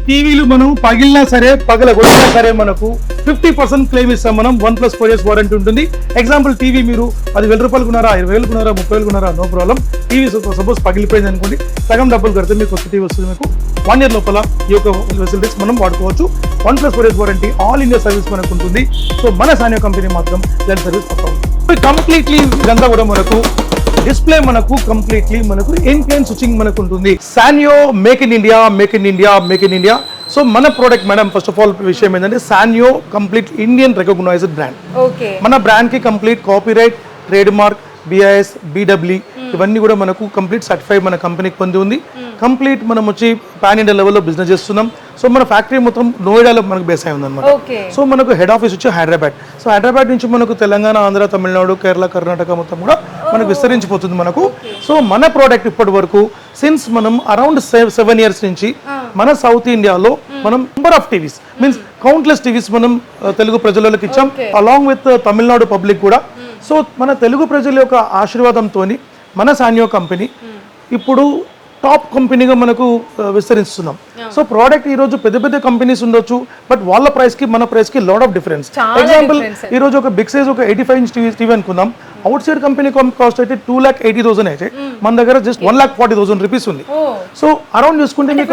టీవీలు మనం పగిలినా సరే పగలగొట్టినా సరే మనకు 50% క్లెయిమ్ ఇస్తాం మనం. 1+ 4 years వారంటీ ఉంటుంది. ఎగ్జాంపుల్ టీవీ మీరు 10,000 రూపాయలు కొన్నారా, 20,000 కొన్నారా, 30,000 కొన్నారా, నో ప్రాబ్లం. టీవీ సపోజ్ పగిలిపోయింది అనుకోండి, సగం డబ్బులు కడితే మీకు కొత్త టీవీ వస్తుంది. మీకు 1 year లోపల ఈ యొక్క ఫెసిలిటీస్ మనం వాడుకోవచ్చు. 1+ 4 years warranty, all India service మనకు ఉంటుంది. సో మన సానియో కంపెనీ మాత్రం ఇలాంటి సర్వీస్ పక్కా ఉంది. కంప్లీట్లీ ఇదంతా కూడా మనకు డిస్ప్లే మనకు కంప్లీట్లీ మనకు ఎండ్ స్విచ్చింగ్ మనకు ఉంటుంది. Sanyo make in India, make in India, make in India. So మన product madam first of all విషయం ఏంటంటే Sanyo complete Indian recognised brand. మన బ్రాండ్ కి complete copyright, trade mark, BIS, BW ఇవన్నీ కూడా మనకు కంప్లీట్ సర్టిఫై మన కంపెనీకి పొంది ఉంది. కంప్లీట్ మనం వచ్చి పాన్ ఇండియా లెవెల్లో బిజినెస్ చేస్తున్నాం. సో మన ఫ్యాక్టరీ మొత్తం నోయిడాలో మనకు బేస్ అయి ఉంది అనమాట. సో మనకు హెడ్ ఆఫీస్ వచ్చి హైదరాబాద్. సో హైదరాబాద్ నుంచి మనకు తెలంగాణ, ఆంధ్ర, తమిళనాడు, కేరళ, కర్ణాటక మొత్తం కూడా మనకు విస్తరించిపోతుంది మనకు. సో మన ప్రోడక్ట్ ఇప్పటి వరకు సిన్స్ మనం అరౌండ్ 7 years నుంచి మన సౌత్ ఇండియాలో మనం number of TVs means countless TVs మనం తెలుగు ప్రజలకు ఇచ్చాం, అలాంగ్ విత్ తమిళనాడు పబ్లిక్ కూడా. సో మన తెలుగు ప్రజల యొక్క ఆశీర్వాదంతో మన సానియో కంపెనీ ఇప్పుడు టాప్ కంపెనీగా మనకు విస్తరిస్తున్నాం. సో ప్రోడక్ట్ ఈ రోజు పెద్ద పెద్ద కంపెనీస్ ఉండొచ్చు, బట్ వాళ్ళ ప్రైస్ కి మన ప్రైస్ కి లాట్ ఆఫ్ డిఫరెన్స్. ఎగ్జాంపుల్ ఈ రోజు ఒక బిగ్ సైజ్ ఒక 85 inch టీవీ అనుకుందాం, అవుట్ సైడ్ కంపెనీ కాస్ట్ అయితే 2,80,000 అయితే మన దగ్గర జస్ట్ 1,40,000 రూపీస్ ఉంది. సో అరౌండ్ చూసుకుంటే మీకు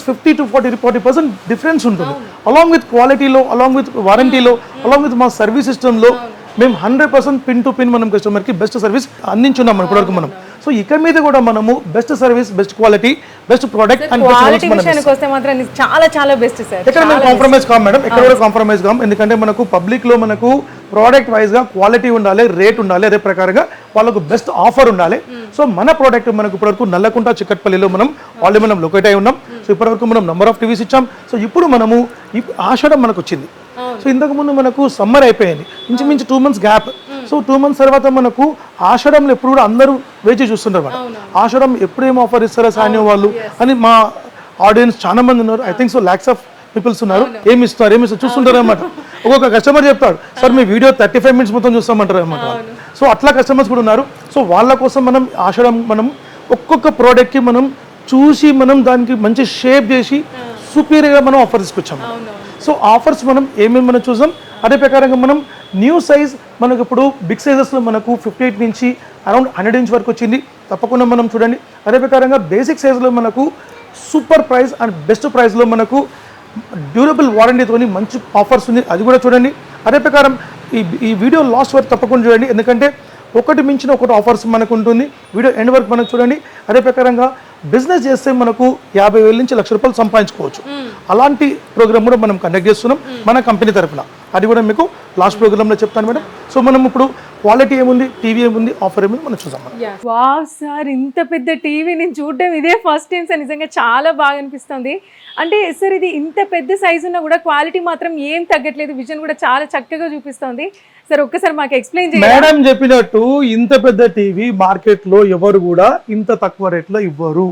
50 to 40% డిఫరెన్స్ ఉంటుంది. అలాంగ్ విత్ క్వాలిటీలో, అలాంగ్ విత్ వారంటీలో, అలాంగ్ విత్ మా సర్వీస్ సిస్టంలో మేము 100% పిన్ టు పిన్ మనం కస్టమర్కి బెస్ట్ సర్వీస్ అందించున్నాం ఇప్పటివరకు మనం. సో ఇక మీద కూడా మనము best service, best quality, best product and చాలా చాలా బెస్ట్ సార్. ఎక్కడ మేము కాంప్రమైజ్ కాం మేడం, ఎక్కడ కూడా కాంప్రమైజ్ కాం. ఎందుకంటే మనకు పబ్లిక్ లో మనకు ప్రోడక్ట్ వైజ్ గా క్వాలిటీ ఉండాలి, రేట్ ఉండాలి, అదే ప్రకారంగా వాళ్ళకు బెస్ట్ ఆఫర్ ఉండాలి. సో మన ప్రోడక్ట్ మనకు ఇప్పటివరకు నల్లకుంట, చిక్కట్పల్లిలో మనం ఆల్రెడీ మనం లొకేట్ అయి ఉన్నాం. సో ఇప్పటివరకు మనం నెంబర్ ఆఫ్ టీవీస్ ఇచ్చాం. సో ఇప్పుడు మనము ఆషాఢం మనకు వచ్చింది. సో ఇంతకు ముందు మనకు సమ్మర్ అయిపోయింది, ఇంచుమించు 2 months గ్యాప్. సో 2 months తర్వాత మనకు ఆషాఢంలో ఎప్పుడు కూడా అందరూ వేచి చూస్తుంటారు. ఆషాఢం ఎప్పుడు ఏం ఆఫర్ ఇస్తారా సానియో వాళ్ళు అని మా ఆడియన్స్ చాలా మంది ఉన్నారు. I think so lakhs of peoples ఉన్నారు. ఏమి ఇస్తారు చూస్తుంటారు అనమాట. ఒక్కొక్క కస్టమర్ చెప్తాడు, సార్ మీ వీడియో 35 minutes మొత్తం చూస్తామంటారు అనమాట. సో అట్లా కస్టమర్స్ కూడా ఉన్నారు. సో వాళ్ళ కోసం మనం ఆషాఢం మనం ఒక్కొక్క ప్రోడక్ట్కి మనం చూసి మనం దానికి మంచి షేప్ చేసి సుపీరియర్గా మనం ఆఫర్ తీసుకొచ్చాము. సో ఆఫర్స్ మనం ఏమేమి మనం చూసాం, అదే ప్రకారంగా మనం న్యూ సైజ్ మనకు ఇప్పుడు బిగ్ సైజెస్లో మనకు 58 నుంచి అరౌండ్ 100 inch వరకు వచ్చింది. తప్పకుండా మనం చూడండి. అదే ప్రకారంగా బేసిక్ సైజ్లో మనకు సూపర్ ప్రైస్ అండ్ బెస్ట్ ప్రైస్లో మనకు డ్యూరబుల్ వారంటీతో మంచి ఆఫర్స్ ఉంది, అది కూడా చూడండి. అదే ప్రకారం ఈ వీడియో లాస్ట్ వరకు తప్పకుండా చూడండి, ఎందుకంటే ఒకటి మించిన ఒకటి ఆఫర్స్ మనకు ఉంటుంది. వీడియో ఎండ్ వరకు మనకు చూడండి. అదే ప్రకారంగా బిజినెస్ చేస్తే మనకు 50,000 నుంచి 1,00,000 రూపాయలు సంపాదించుకోవచ్చు. అలాంటి ప్రోగ్రామ్ కూడా మనం కండక్ట్ చేస్తున్నాం మన కంపెనీ తరఫున. అది కూడా మీకు లాస్ట్ ప్రోగ్రామ్లో చెప్తాను మేడం. సో మనం ఇప్పుడు క్వాలిటీ ఏముంది, టీవీ ఏముంది, ఆఫర్ ఏముంది మనం చూద్దాం. వావ్ సార్, ఇంత పెద్ద టీవీ నేను చూడడం ఇదే ఫస్ట్ టైం సార్. నిజంగా చాలా బాగా అనిపిస్తుంది. అంటే సార్ ఇది ఇంత పెద్ద సైజు ఉన్నా కూడా క్వాలిటీ మాత్రం ఏం తగ్గట్లేదు, విజన్ కూడా చాలా చక్కగా చూపిస్తుంది. సార్ ఒక్కసారి మాకు ఎక్స్ప్లెయిన్ చేయండి. మేడం చెప్పినట్టు ఇంత పెద్ద టీవీ మార్కెట్ లో ఎవరు కూడా ఇంత తక్కువ రేట్ లో ఇవ్వరు.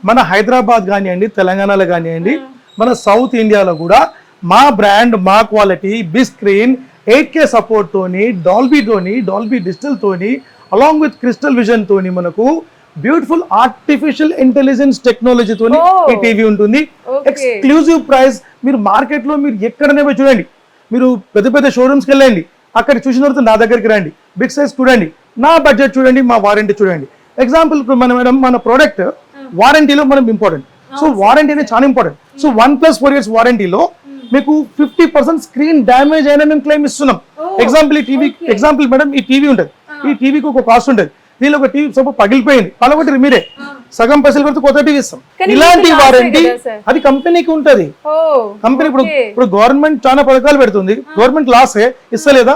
మన హైదరాబాద్ కానివ్వండి, తెలంగాణలో కానివ్వండి, మన సౌత్ ఇండియాలో కూడా మా బ్రాండ్, మా quality, big screen, 8K support తోని, డాల్బీ డిజిటల్ తోని, అలాంగ్ విత్ క్రిస్టల్ విజన్ తోని మనకు బ్యూటిఫుల్ ఆర్టిఫిషియల్ ఇంటెలిజెన్స్ టెక్నాలజీ తోని ఈ టీవీ ఉంటుంది. Exclusive price. మీరు మార్కెట్ లో మీరు ఎక్కడనే చూడండి, మీరు పెద్ద పెద్ద షోరూమ్స్కి వెళ్ళండి, అక్కడ చూసిన తర్వాత నా దగ్గరికి రండి, బిగ్ సైజ్ చూడండి, నా బడ్జెట్ చూడండి, మా వారంటీ చూడండి. ఎగ్జాంపుల్ మన ప్రోడక్ట్ వారంటీలో మనం ఇంపార్టెంట్. సో వారంటీ అనేది చాలా ఇంపార్టెంట్. సో 1+ 4 years వారంటీలో మీకు 50% స్క్రీన్ డ్యామేజ్ అయినా మేము క్లెయిమ్ ఇస్తున్నాం. ఎగ్జాంపుల్ ఈ టీవీ, ఎగ్జాంపుల్ మేడం ఈ టీవీ ఉంటుంది, ఈ టీవీకి ఒక కాస్ట్ ఉంటుంది. దీనిలో ఒక టీవీ సపోజ్ పగిలిపోయింది, పలగొట్టి మీరే సగం పైసలు పెడితే కొత్త టీవీ ఇస్తాం. ఇలాంటి వారంటీ అది కంపెనీకి ఉంటుంది. కంపెనీ ఇప్పుడు గవర్నమెంట్ చాలా పథకాలు పెడుతుంది, గవర్నమెంట్ లాస్ ఇస్తలేదా,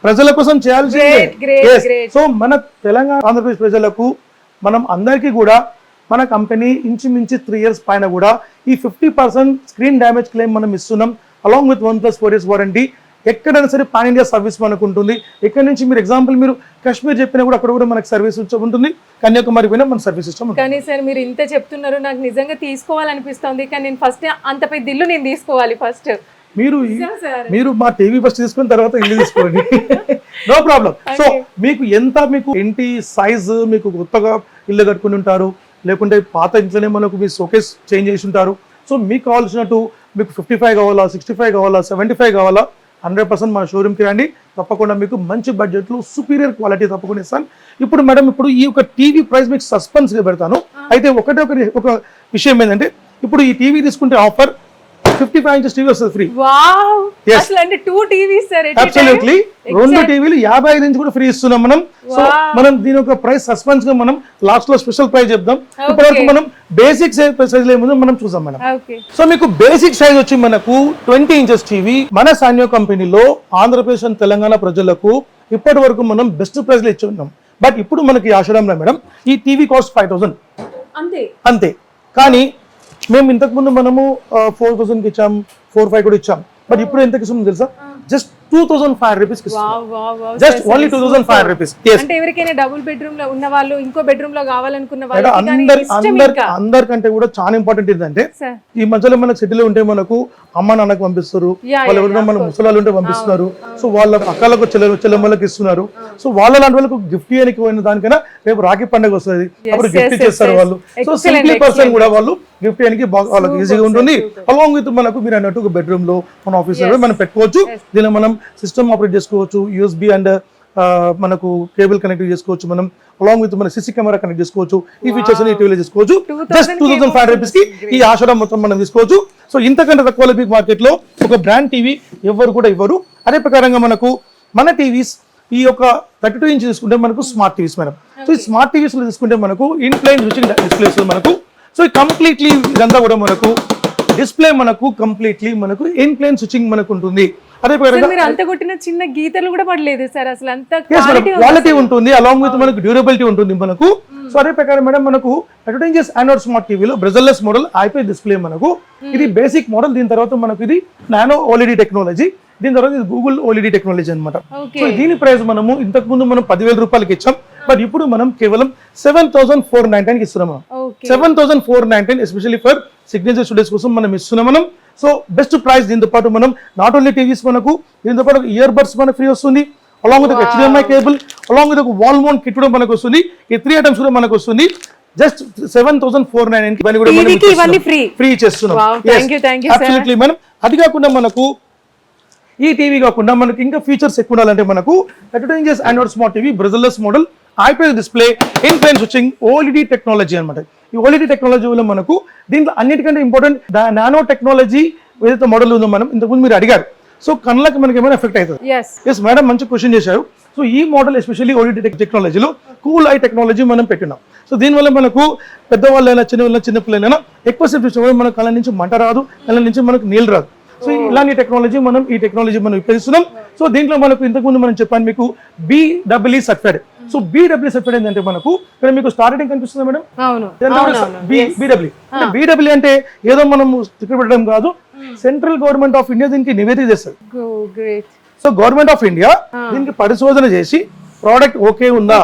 ప్రజల కోసం చేయాల్సిందే. సో మన తెలంగాణ, ఆంధ్రప్రదేశ్ ప్రజలకు మనం అందరికీ కూడా మన కంపెనీ ఇంచుమించు 3 years పైన కూడా ఈ 50% స్క్రీన్ డ్యామేజ్ క్లెయిమ్ మనం ఇస్తున్నాం, అలాంగ్ విత్ 1+ 4 years వారంటీ. ఎక్కడైనా సరే పాన్ ఇండియా సర్వీస్ మనకు ఉంటుంది. ఇక్కడ నుంచి మీరు ఎగ్జాంపుల్ మీరు కాశ్మీర్ చెప్పినా కూడా అక్కడ కూడా మనకు సర్వీస్ ఉంటుంది, కన్యాకుమారి పోయినా మన సర్వీస్ ఇస్తాం. కానీ సార్ మీరు ఇంత చెప్తున్నారు, నాకు నిజంగా తీసుకోవాలనిపిస్తుంది. కానీ నేను ఫస్ట్ అంత పెద్ద ఇల్లు నేను తీసుకోవాలి ఫస్ట్. మీరు మా టీవీ ఫస్ట్ తీసుకున్న తర్వాత ఇల్లు తీసుకోండి, నో ప్రాబ్లం. సో మీకు ఇంటి సైజు, మీకు కొత్తగా ఇల్లు కట్టుకుని ఉంటారు, లేకుంటే పాత ఇంట్లోనే మనకు మీ షోకేస్ చేంజ్ చేసి ఉంటారు, సో మీకు కావాల్సినట్టు మీకు 55 కావాలా, 65 కావాలా, 75 కావాలా, 100% మా షోరూమ్కి రండి. తప్పకుండా మీకు మంచి బడ్జెట్లో సుపీరియర్ క్వాలిటీ తప్పకుండా ఇస్తాను. ఇప్పుడు మేడం ఇప్పుడు ఈ యొక్క టీవీ ప్రైస్ మీకు సస్పెన్స్గా పెడతాను. అయితే ఒక విషయం ఏంటంటే ఇప్పుడు ఈ టీవీ తీసుకుంటే ఆఫర్ 55 inches టీవీ వస్తుంది ఫ్రీ. Wow, Yes. అసలు అంటే 2 TVs సార్. అబ్సల్యూట్లీ 2 టీవీలు 55 ఇంచ్ కూడా ఫ్రీ ఇస్తున్నాం మనం. సో మనం దీని యొక్క ప్రైస్ సస్పెన్స్ గా మనం లాస్ట్ లో స్పెషల్ ప్రైస్ చెప్దాం. ఇప్పటివరకు మనం బేసిక్ సైజ్ ఏముందో మనం చూసాం మేడం. ఓకే, సో మీకు బేసిక్ సైజ్ వచ్చి మనకు 20 inches టీవీ మన సాన్యో కంపెనీలో ఆంధ్రప్రదేశ్ అండ్ తెలంగాణ ప్రజలకు ఇప్పటి వరకు మనం బెస్ట్ ప్రైస్ లో ఇచ్చి ఉన్నాం. బట్ ఇప్పుడు మనకి ఆశ్రమంలో మేడం ఈ టీవీ కాస్ట్ 5000 అంతే. కానీ మేము ఇంతకు ముందు మనము 4000కి ఇచ్చాం, 45 కూడా ఇచ్చాం. బట్ ఇప్పుడు ఎంతకి ఇస్తున్నాం తెలుసా? Just 2500 rupees just only 2500 rupees. అంటే ఎవరికైనా డబుల్ బెడ్రూమ్ లో ఉన్న వాళ్ళు ఇంకో బెడ్రూమ్ లో కావాలనుకున్న వాళ్ళు అందరికంటే కూడా చాలా ఇంపార్టెంట్ ఏంటంటే ఈ మధ్యలో మనకు సిటీలో ఉంటే మనకు అమ్మ నాన్నకు పంపిస్తారు, వాళ్ళు ఎవరైనా మన ముసలాలు ఉంటే పంపిస్తున్నారు. సో వాళ్ళ అక్కలకు చెల్లెమ్మలకు ఇస్తున్నారు. సో వాళ్ళ లాంటి వాళ్ళకు గిఫ్ట్ ఇవ్వడానికి పోయిన దానికైనా రేపు రాఖీ పండుగ వస్తుంది, అప్పుడు గిఫ్ట్ చేస్తారు వాళ్ళు. సో సింప్లీ పర్సన్ కూడా వాళ్ళు గిఫ్ట్ ఇవ్వడానికి వాళ్ళకి ఈజీగా ఉంటుంది. అలాంగ్ విత్ మనకు మీరు అన్నట్టు ఒక బెడ్రూమ్ లో మన ఆఫీస్ లో మనం పెట్టుకోవచ్చు. దీనిలో మనం సిస్టమ్ ఆపరేట్ చేసుకోవచ్చు, యూఎస్బి అండ్ మనకు కేబుల్ కనెక్ట్ చేసుకోవచ్చు. మనం అలాంగ్ విత్ మన సిసి కెమెరా కనెక్ట్ చేసుకోవచ్చు. ఈ ఫీచర్స్ అన్ని టీవీలో చేసుకోవచ్చు. జస్ట్ 2500 రూపీస్ కి ఈ ఆషాఢం మొత్తం మనం తీసుకోవచ్చు. సో ఇంతకంటే తక్కువ బిగ్ మార్కెట్ లో ఒక బ్రాండ్ టీవీ ఎవరు కూడా ఇవ్వరు. అదే ప్రకారంగా మనకు మన టీవీస్ ఈ యొక్క 32 ఇంచ్ తీసుకుంటే మనకు స్మార్ట్ టీవీస్ మేడం. సో ఈ స్మార్ట్ టీవీస్ లో తీసుకుంటే మనకు ఇన్ ప్లేన్ స్విచింగ్ డిస్ప్లేస్ మనకు. సో కంప్లీట్లీ ఇదంతా కూడా మనకు డిస్ప్లే మనకు కంప్లీట్లీ మనకు ఇన్ ప్లేన్ స్విచింగ్ మనకు ఉంటుంది. అదే మీరు అంత కొట్టిన చిన్న గీతలు కూడా పడలేదు సార్, అసలు అంత క్వాలిటీ ఉంటుంది, అలాంగ్ విత్ మనకు డ్యూరబిలిటీ ఉంటుంది మనకు. సో అదే ప్రకారం మేడం మనకు 32 inches ఆండ్రాయిడ్ స్మార్ట్ టీవీలో బ్రెజల్లెస్ మోడల్ ఐపీ డిస్ప్లే మనకు. ఇది బేసిక్ మోడల్. దీని తర్వాత మనకు ఇది నానో ఓఎల్ఈడి టెక్నాలజీ, దీని తర్వాత ఇది గూగుల్ ఓఎల్ఈడి టెక్నాలజీ అనమాట. సో దీని ప్రైస్ మనము ఇంతకు ముందు మనం 10,000 రూపాయలకి ఇచ్చాం. బట్ ఇప్పుడు మనం కేవలం 7,499 ఇస్తున్నాం. 7,499 ఎస్పెషల్లీ ఫర్ సిగ్నేచర్ స్టూడియోస్ కోసం మనం ఇస్తున్నాం మనం. So best price. దీంతో పాటు మనం నాట్ ఓన్లీ టీవీస్ మనకు దీంతో పాటు ఇయర్ బడ్స్ మనకు ఫ్రీ వస్తుంది, along with HDMI cable, along with ఒక వాల్ మౌంట్ కిట్ కూడా మనకు వస్తుంది. ఈ 3 items కూడా మనకు వస్తుంది. జస్ట్ 7,499 ఫ్రీ ఇచ్చేస్తున్నాం. అబ్సల్యూట్లీ మనం. అది కాకుండా మనకు ఈ టీవీ కాకుండా మనకి ఇంకా ఫీచర్స్ ఎక్కువ ఉండాలంటే మనకు 32 inches Android smart TV bezelless model IPS display in plane switching OLED technology అనమాట. ఈ ఓఎల్ఈడి టెక్నాలజీ వల్ల మనకు దీంట్లో అన్నిటికంటే ఇంపార్టెంట్ నానో టెక్నాలజీ ఏదైతే మోడల్ ఉందో మనం ఇంతకుముందు మీరు అడిగారు. సో కళ్ళకి మనకి ఏమైనా ఎఫెక్ట్ అవుతుంది? ఎస్ మేడం, మంచి క్వశ్చన్ చేశారు. సో ఈ మోడల్ ఎస్పెషల్లీ ఓఎల్ఈడి టెక్నాలజీలో కూల్ ఐ టెక్నాలజీ మనం పెట్టినాం. సో దీనివల్ల మనకు పెద్దవాళ్ళైనా చిన్నపిల్లలైనా ఎక్కువసేపు చూసినప్పుడు మన కళ్ళ నుంచి మంట రాదు, కళ్ళ నుంచి మనకు నీళ్ళు రాదు. సో ఇలాంటి టెక్నాలజీ మనం ఉపయోగిస్తున్నాం. సో దీంట్లో మనకు ఇంతకుముందు మనం చెప్పాను మీకు BEE certified. So BEE certified ఏంటంటే మనకు ఇక్కడ మీకు స్టార్టింగ్ కనిపిస్తుంది మేడం. BEE అంటే ఏదో మనం టికెట్ పెట్టడం కాదు, సెంట్రల్ గవర్నమెంట్ ఆఫ్ ఇండియా దీనికి నివేదిక చేస్తుంది. సో గవర్నమెంట్ ఆఫ్ ఇండియా దీనికి పరిశోధన చేసి ప్రోడక్ట్ ఓకే ఉందా,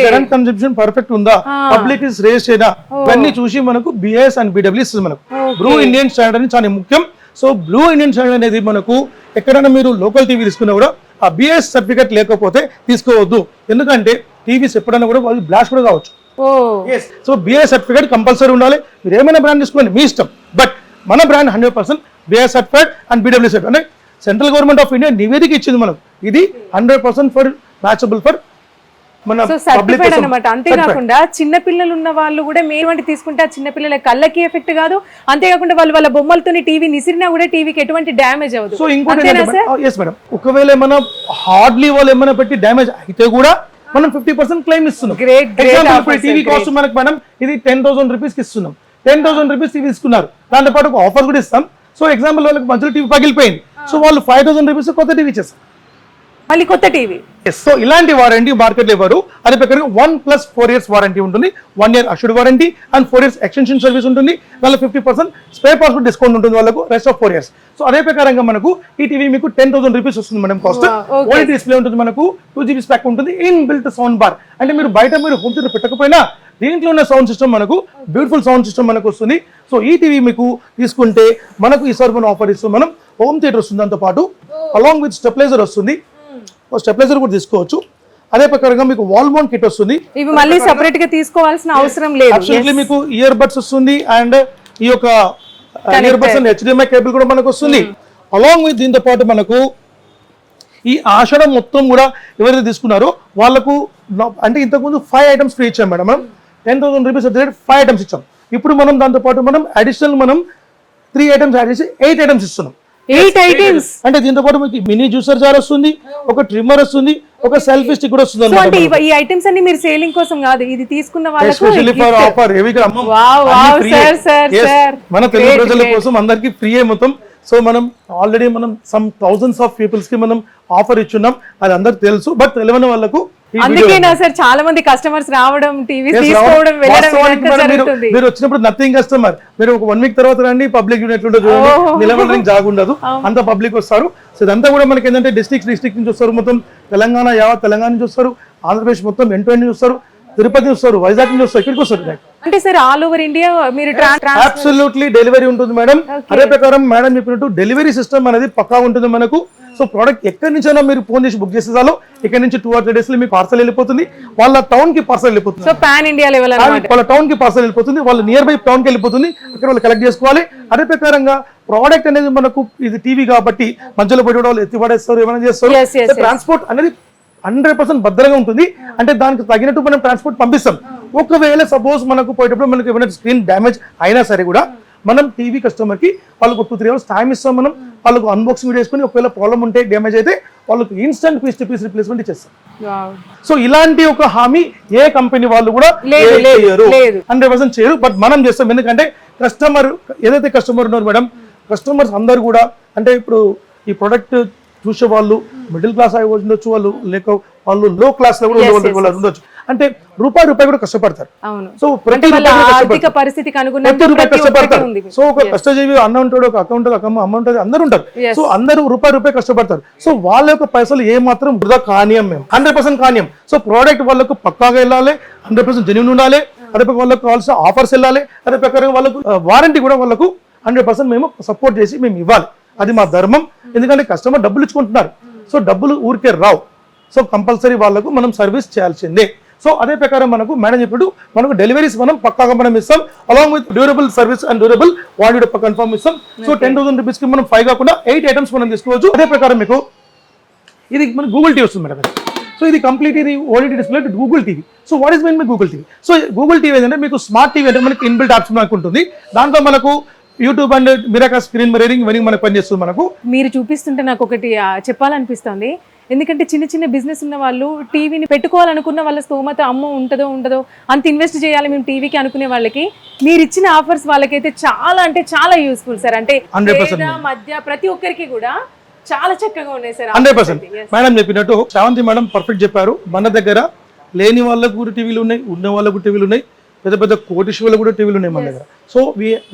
కరెంట్ కన్సంప్షన్ పర్ఫెక్ట్ ఉందా, పబ్లిక్ ఇస్ రేస్ చేయదా, ఇవన్నీ చూసి మనకు BIS అండ్ BEE ఇస్తుంది మనకు. బ్లూ ఇండియన్ స్టాండర్డ్ అని చాలా ముఖ్యం. సో బ్లూ ఇండియన్ స్టాండర్డ్ అనేది మనకు ఎక్కడైనా మీరు లోకల్ టీవీ తీసుకున్నా కూడా ఆ BIS సర్టిఫికేట్ లేకపోతే తీసుకోవద్దు. ఎందుకంటే టీవీస్ ఎప్పుడైనా కూడా వాళ్ళు బ్లాస్ట్ కూడా కావచ్చు. సో BIS సర్టిఫికేట్ కంపల్సరీ ఉండాలి. మీరు ఏమైనా బ్రాండ్ తీసుకోండి మీ ఇష్టం. బట్ మన brand 100% BIS certified and BEE certified అంటే సెంట్రల్ గవర్నమెంట్ ఆఫ్ ఇండియా నివేదిక ఇచ్చింది మనకు. ఇది 100% ఫర్ మ్యాచబుల్ ఫర్ సర్టిఫైడ్ అనమాట. అంతేకాకుండా చిన్న పిల్లలు ఉన్న వాళ్ళు కూడా మేము వంటి తీసుకుంటే ఆ చిన్న పిల్లల కళ్ళకి ఎఫెక్ట్ కాదు, అంతేకాకుండా వాళ్ళ బొమ్మలతో టీవీ నిసిరినా కూడా టీవీకి ఎటువంటి డ్యామేజ్ అవ్వదు. సో ఇంకోటి ఎస్ మేడం, ఒకవేళ ఏమైనా హార్డ్లీ వాళ్ళు ఏమైనా పెట్టి డ్యామేజ్ అయితే కూడా మనం 50% క్లెయిమ్ ఇస్తున్నాం. టీవీ కాస్ట్ మనకు మేడం ఇది 10,000 రూపీస్ కి ఇస్తున్నాం. 10,000 రూపీస్ టీవీ ఇస్తున్నారు, దాంతో పాటు ఒక ఆఫర్ కూడా ఇస్తాం. సో ఎగ్జాంపుల్ వాళ్ళకి మధ్యలో టీవీ పగిలిపోయింది, సో వాళ్ళు 5,000 రూపీస్ కొత్త టీవీ ఇచ్చేస్తారు, మళ్ళీ కొత్త టీవీ. సో ఇలాంటి వారంటీ మార్కెట్లో ఇవ్వరు. అదే ప్రకారంగా 1+4 years వారంటీ ఉంటుంది, 1 year assured warranty and 4 years extension service ఉంటుంది. వాళ్ళకి 50% స్పేర్ పార్ట్స్ డిస్కౌంట్ ఉంటుంది వాళ్ళకు రెస్ట్ ఆఫ్ 4 years. సో అదే ప్రకారంగా మనకు ఈ టీవీ మీకు 10,000 రూపీస్ వస్తుంది మేడం కాస్ట్. ఓఎల్ఈడి డిస్ప్లే ఉంటుంది మనకు, 2GB స్పాక్ ఉంటుంది, ఇన్ బిల్ట్ సౌండ్ బార్. అంటే మీరు బయట మీరు హోమ్ థియేటర్ పెట్టకపోయినా దీంట్లో ఉన్న సౌండ్ సిస్టమ్ మనకు బ్యూటిఫుల్ సౌండ్ సిస్టమ్ మనకు వస్తుంది. సో ఈ టీవీ మీకు తీసుకుంటే మనకు ఈ సర్వన్ ఆఫర్ ఇస్తుంది. మనం హోమ్ థియేటర్ వస్తుంది, దాంతో పాటు అలాంగ్ విత్ స్టెబిలైజర్ వస్తుంది, స్టెబిలైజర్ కూడా తీసుకోవచ్చు. అదే ప్రకారంగా మీకు వాల్ మౌంట్ కిట్ వస్తుంది. ఇవి మళ్ళీ సెపరేట్ గా తీసుకోవాల్సిన అవసరం లేదు. అబ్సల్యూట్లీ మీకు ఇయర్ బడ్స్ వస్తుంది అండ్ ఈ యొక్క ear buds and HDMI cable కూడా మనకు వస్తుంది. అలాంగ్ విత్ దీంతో పాటు మనకు ఈ ఆషాఢం మొత్తం కూడా ఎవరైతే తీసుకున్నారో వాళ్ళకు అంటే ఇంతకుముందు 5 ఐటమ్స్ ఫ్రీ ఇచ్చాం మేడం. మనం 10,000 రూపీస్ 5 ఐటమ్స్ ఇచ్చాం. ఇప్పుడు మనం దాంతో పాటు మనం అడిషనల్ మనం 3 ఐటమ్స్ యాడ్ చేసి 8 ఐటమ్స్ ఇస్తున్నాం. 8 ఐటమ్స్ అంటే దీంతో పాటు మీకు మినీ జ్యూసర్ జార్ వస్తుంది, ఒక ట్రిమ్మర్ వస్తుంది, ఒక సెల్ఫీ స్టిక్ కూడా వస్తుంది. సో అంటే ఈ ఐటమ్స్ అన్ని మీరు సేలింగ్ కోసం కాదు, ఇది తీసుకున్న వాళ్ళకి ఎస్పెషల్లీ ఫర్ ఆఫర్ మన తెలుగు ప్రజల కోసం అందరికి ఫ్రీ మొత్తం. సో మనం ఆల్రెడీ మనం సమ్ థౌసండ్స్ ఆఫ్ పీపుల్స్ కి మనం ఆఫర్ ఇచ్చున్నాం, అది అందరికి తెలుసు. బట్ తెలియని వాళ్ళకు అందుకేనా సార్ చాలా మంది కస్టమర్స్ రావడం, టీవీ తీసుకోవడం, వెళ్ళడం. మీరు వచ్చినప్పుడు నథింగ్ కస్టమర్, మీరు ఒక 1 వీక్ తర్వాత రండి, పబ్లిక్ యూనిట్ చూడండి, నిలబడడానికి జాగుండదు, అంత పబ్లిక్ వస్తారు. సో ఇదంతా కూడా మనకి ఏంటంటే డిస్ట్రిక్ట్ నుంచి వస్తారు, మొత్తం తెలంగాణ యావత్ తెలంగాణ నుంచి వస్తారు, ఆంధ్రప్రదేశ్ మొత్తం ఎండ్ చూస్తారు, తిరుపతి వస్తారు, వైజాగ్ నుంచి వస్తారు, ఇక్కడికి వస్తారు. అంటే సార్ ఆల్ ఓవర్ ఇండియా మీరు అబ్సల్యూట్లీ డెలివరీ ఉంటుంది మేడం. అదే ప్రకారం మేడం చెప్పినట్టు డెలివరీ సిస్టమ్ అనేది పక్కా ఉంటుంది మనకు. సో ప్రోడక్ట్ ఎక్కడి నుంచైనా మీరు ఫోన్ చేసి బుక్ చేసే చాలు, ఇక్కడ నుంచి 2 or 3 days లో మీకు పార్సల్ వెళ్ళిపోతుంది, వాళ్ళ టౌన్ కి పార్సల్ వెళ్ళిపోతుంది. సో పాన్ ఇండియా లెవెల్ వాళ్ళ టౌన్ కి పార్సల్ వెళ్ళిపోతుంది, వాళ్ళ నియర్ బై టౌన్ కి వెళ్ళిపోతుంది, అక్కడ వాళ్ళు కలెక్ట్ చేసుకోవాలి. అదే ప్రకారంగా ప్రోడక్ట్ అనేది మనకు ఇది టీవీ కాబట్టి మధ్యలో పోయి వాళ్ళు ఎత్తి పడేస్తారు, ఏమైనా చేస్తారు. ట్రాన్స్పోర్ట్ అనేది 100% భద్రంగా ఉంటుంది. అంటే దానికి తగినట్టు మనం ట్రాన్స్పోర్ట్ పంపిస్తాం. ఒకవేళ సపోజ్ మనకు పోయేటప్పుడు మనకు ఏమైనా స్క్రీన్ డ్యామేజ్ అయినా సరే కూడా మనం టీవీ కస్టమర్ కి వాళ్ళకు 2-3 hours టైం ఇస్తాం. మనం వాళ్ళకు అన్బాక్సింగ్ వీడియో చేసుకుని ఒకవేళ ప్రాబ్లం ఉంటే డ్యామేజ్ అయితే వాళ్ళకు instant piece to piece replacement ఇచ్చేస్తాం. సో ఇలాంటి ఒక హామీ ఏ కంపెనీ వాళ్ళు కూడా చేయరు, 100% చేయరు. బట్ మనం చేస్తాం. ఎందుకంటే కస్టమర్ ఏదైతే కస్టమర్ ఉన్నారు మేడం, కస్టమర్స్ అందరు కూడా అంటే ఇప్పుడు ఈ ప్రొడక్ట్ చూసే వాళ్ళు మిడిల్ క్లాస్ అయి ఉండొచ్చు, వాళ్ళు లేక వాళ్ళు లో క్లాస్ లో కూడా ఉండొచ్చు. అంటే రూపాయి కూడా కష్టపడతారు. సో ప్రతి రూపాయి కష్టపడతారు. సో ఒక కష్టజీవి అన్న ఉంటాడు, ఒక అక్క ఉంటుంది, అమ్మ ఉంటుంది, అందరూ ఉంటారు. సో అందరూ రూపాయి కష్టపడతారు. సో వాళ్ళ యొక్క పైసలు ఏ మాత్రం వృధా కానియం మేము, 100% కానియం. సో ప్రోడక్ట్ వాళ్ళకు పక్కాగా వెళ్ళాలి, 100% జెన్యూన్ ఉండాలి. అదే వాళ్ళకు కావాల్సిన ఆఫర్స్ వెళ్ళాలి. అదే ప్రకారం వాళ్ళకు వారంటీ కూడా వాళ్ళకు 100% మేము సపోర్ట్ చేసి మేము ఇవ్వాలి. అది మా ధర్మం. ఎందుకంటే కస్టమర్ డబ్బులు ఇచ్చుకుంటున్నారు, సో డబ్బులు ఊరికే రావు. సో కంపల్సరీ వాళ్ళకు మనం సర్వీస్ చేయాల్సిందే. సో అదే ప్రకారం మనకు మేడం చెప్పాడు, మనకు డెలివరీస్ మనం పక్కాగా మనం ఇస్తాం. Along with durable service and durable value confirm ఇస్తాం. సో 10,000 రూపీస్ కి మనం 5 కాకుండా 8 ఐటమ్స్ మనం తీసుకోవచ్చు. అదే ప్రకారం మీకు ఇది మన గూగుల్ టీవీ వస్తుంది మేడం. సో ఇది కంప్లీట్ ఇది OLED display Google TV. So what is mean by Google TV? So Google TV ఏంటంటే మీకు స్మార్ట్ టీవీ అంటే మనకి ఇన్బిల్ట్ యాప్స్ మనకు ఉంటుంది. దాంట్లో మనకు యూట్యూబ్ అండ్ మిరాకా స్క్రీన్ మిర్రరింగ్ ఇవన్నీ మనకు పనిచేస్తుంది. మనకు మీరు చూపిస్తుంటే నాకు ఒకటి చెప్పాలనిపిస్తుంది. ఎందుకంటే చిన్న బిజినెస్ ఉన్న వాళ్ళు టీవీని పెట్టుకోవాలనుకున్న వాళ్ళ స్తోమత అమ్మో ఉండదో అంత ఇన్వెస్ట్ చేయాలి మేము టీవీకి అనుకునే వాళ్ళకి మీరు ఇచ్చిన ఆఫర్స్ వాళ్ళకైతే చాలా అంటే చాలా యూస్ఫుల్ సార్. అంటే మధ్య ప్రతి ఒక్కరికి కూడా చాలా చక్కగా ఉన్నాయి సార్. 100% మేడం చెప్పినట్టు శ్రావంతి మేడం పర్ఫెక్ట్ చెప్పారు. మన దగ్గర లేని వాళ్ళకు కూడా టీవీలు ఉన్నాయి, ఉన్న వాళ్ళకు టీవీలు ఉన్నాయి, పెద్ద కోటిశ్వర్లు కూడా టీవీలు ఉన్నాయి మన దగ్గర. So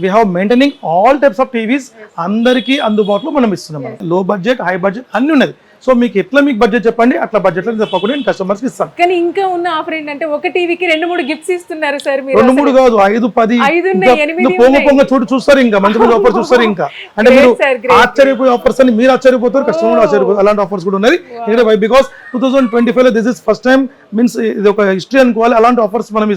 we have maintaining all types of TVs అందరికీ అందుబాటులో మనం ఇస్తున్నాం. లో బడ్జెట్, హై బడ్జెట్ అన్ని ఉన్నది. సో మీకు ఎట్లా మీకు బడ్జెట్ చెప్పండి, అట్లా బడ్జెట్ లో తప్పకుండా నేను కస్టమర్స్ కి ఇస్తాను. కానీ ఇంకా ఉన్న ఆఫర్ ఏంటంటే ఒక టీవీకి 2-3 గిఫ్ట్స్ ఇస్తున్నారు సార్. 2-3 కాదు, 5-10 పొంగ చూస్తారు. ఇంకా మంచి మంచి ఆఫర్ చూస్తారు. ఇంకా అంటే మీరు ఆశ్చర్యపోయే ఆఫర్స్ అని మీరు ఆశ్చర్యపోతారు, కస్టమర్ ఆశ్చర్యపోతారు. అలాంటి ఆఫర్స్ కూడా ఉన్నాయి. బికాస్ 2025 లో this is first time means ఇది ఒక హిస్టరీ అనుకోవాలి. అలాంటి ఆఫర్స్ మనం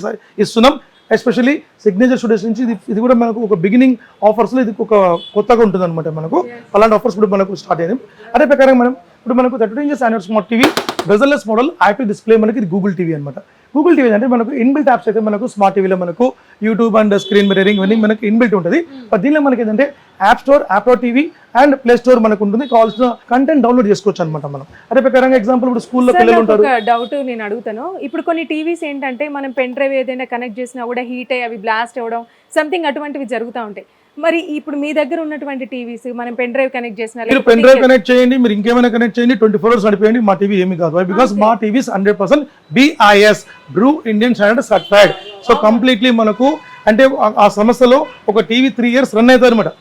ఇస్తున్నాం. ఎస్పెషల్లీ సిగ్నేచర్ స్టూడియోస్ నుంచి ఇది కూడా మనకు ఒక బిగినింగ్ ఆఫర్స్లో ఇది ఒక కొత్తగా ఉంటుంది అనమాట. మనకు అలాంటి ఆఫర్స్ కూడా మనకు స్టార్ట్ అయ్యాయి. అదే ప్రకారం మనం ఇప్పుడు మనకు 32 inches Android smart TV bezel-less model IP display మనకి ఇది గూగుల్ టీవీ అనమాట. గూగుల్ టీవీ అంటే మనకు ఇన్బిల్ట్ యాప్స్ అయితే మనకు స్మార్ట్ టీవీలో మనకు యూట్యూబ్ అండ్ స్క్రీన్ మిర్రరింగ్ ఇవన్నీ మనకి ఇన్బిల్ట్ ఉంటుంది. బట్ దీనిలో మనకి ఏంటంటే app store, app TV and play store మనకు ఉంటుంది. కావాల్సిన కంటెంట్ డౌన్లోడ్ చేసుకోవచ్చు అనమాట మనం. అదే ప్రకారంగా ఎగ్జాంపుల్ ఇప్పుడు స్కూల్లో పిల్లలు ఉంటారు. డౌట్ నేను అడుగుతాను. ఇప్పుడు కొన్ని టీవీస్ ఏంటంటే మనం పెన్ డ్రైవ్ ఏదైనా కనెక్ట్ చేసినా కూడా హీట్ అయ్యి అవి బ్లాస్ట్ అవ్వడం సంథింగ్ అటువంటివి జరుగుతూ ఉంటాయి. మరి ఇప్పుడు మీ దగ్గర ఉన్నటువంటి టీవీస్ మనం పెన్ డ్రైవ్ కనెక్ట్ చేసినా, మీరు పెన్ డ్రైవ్ కనెక్ట్ చేయండి, మీరు ఇంకేమైనా కనెక్ట్ చేయండి, 24 hours నడిపేయండి, మా టీవీ ఏమి కాదు. బికాస్ మా TVs 100% BIS Bru Indian standard certified. So completely మనకు అంటే ఆ సంస్థలో ఒక టీవీ 3 years రన్ అవుతుంది అనమాట.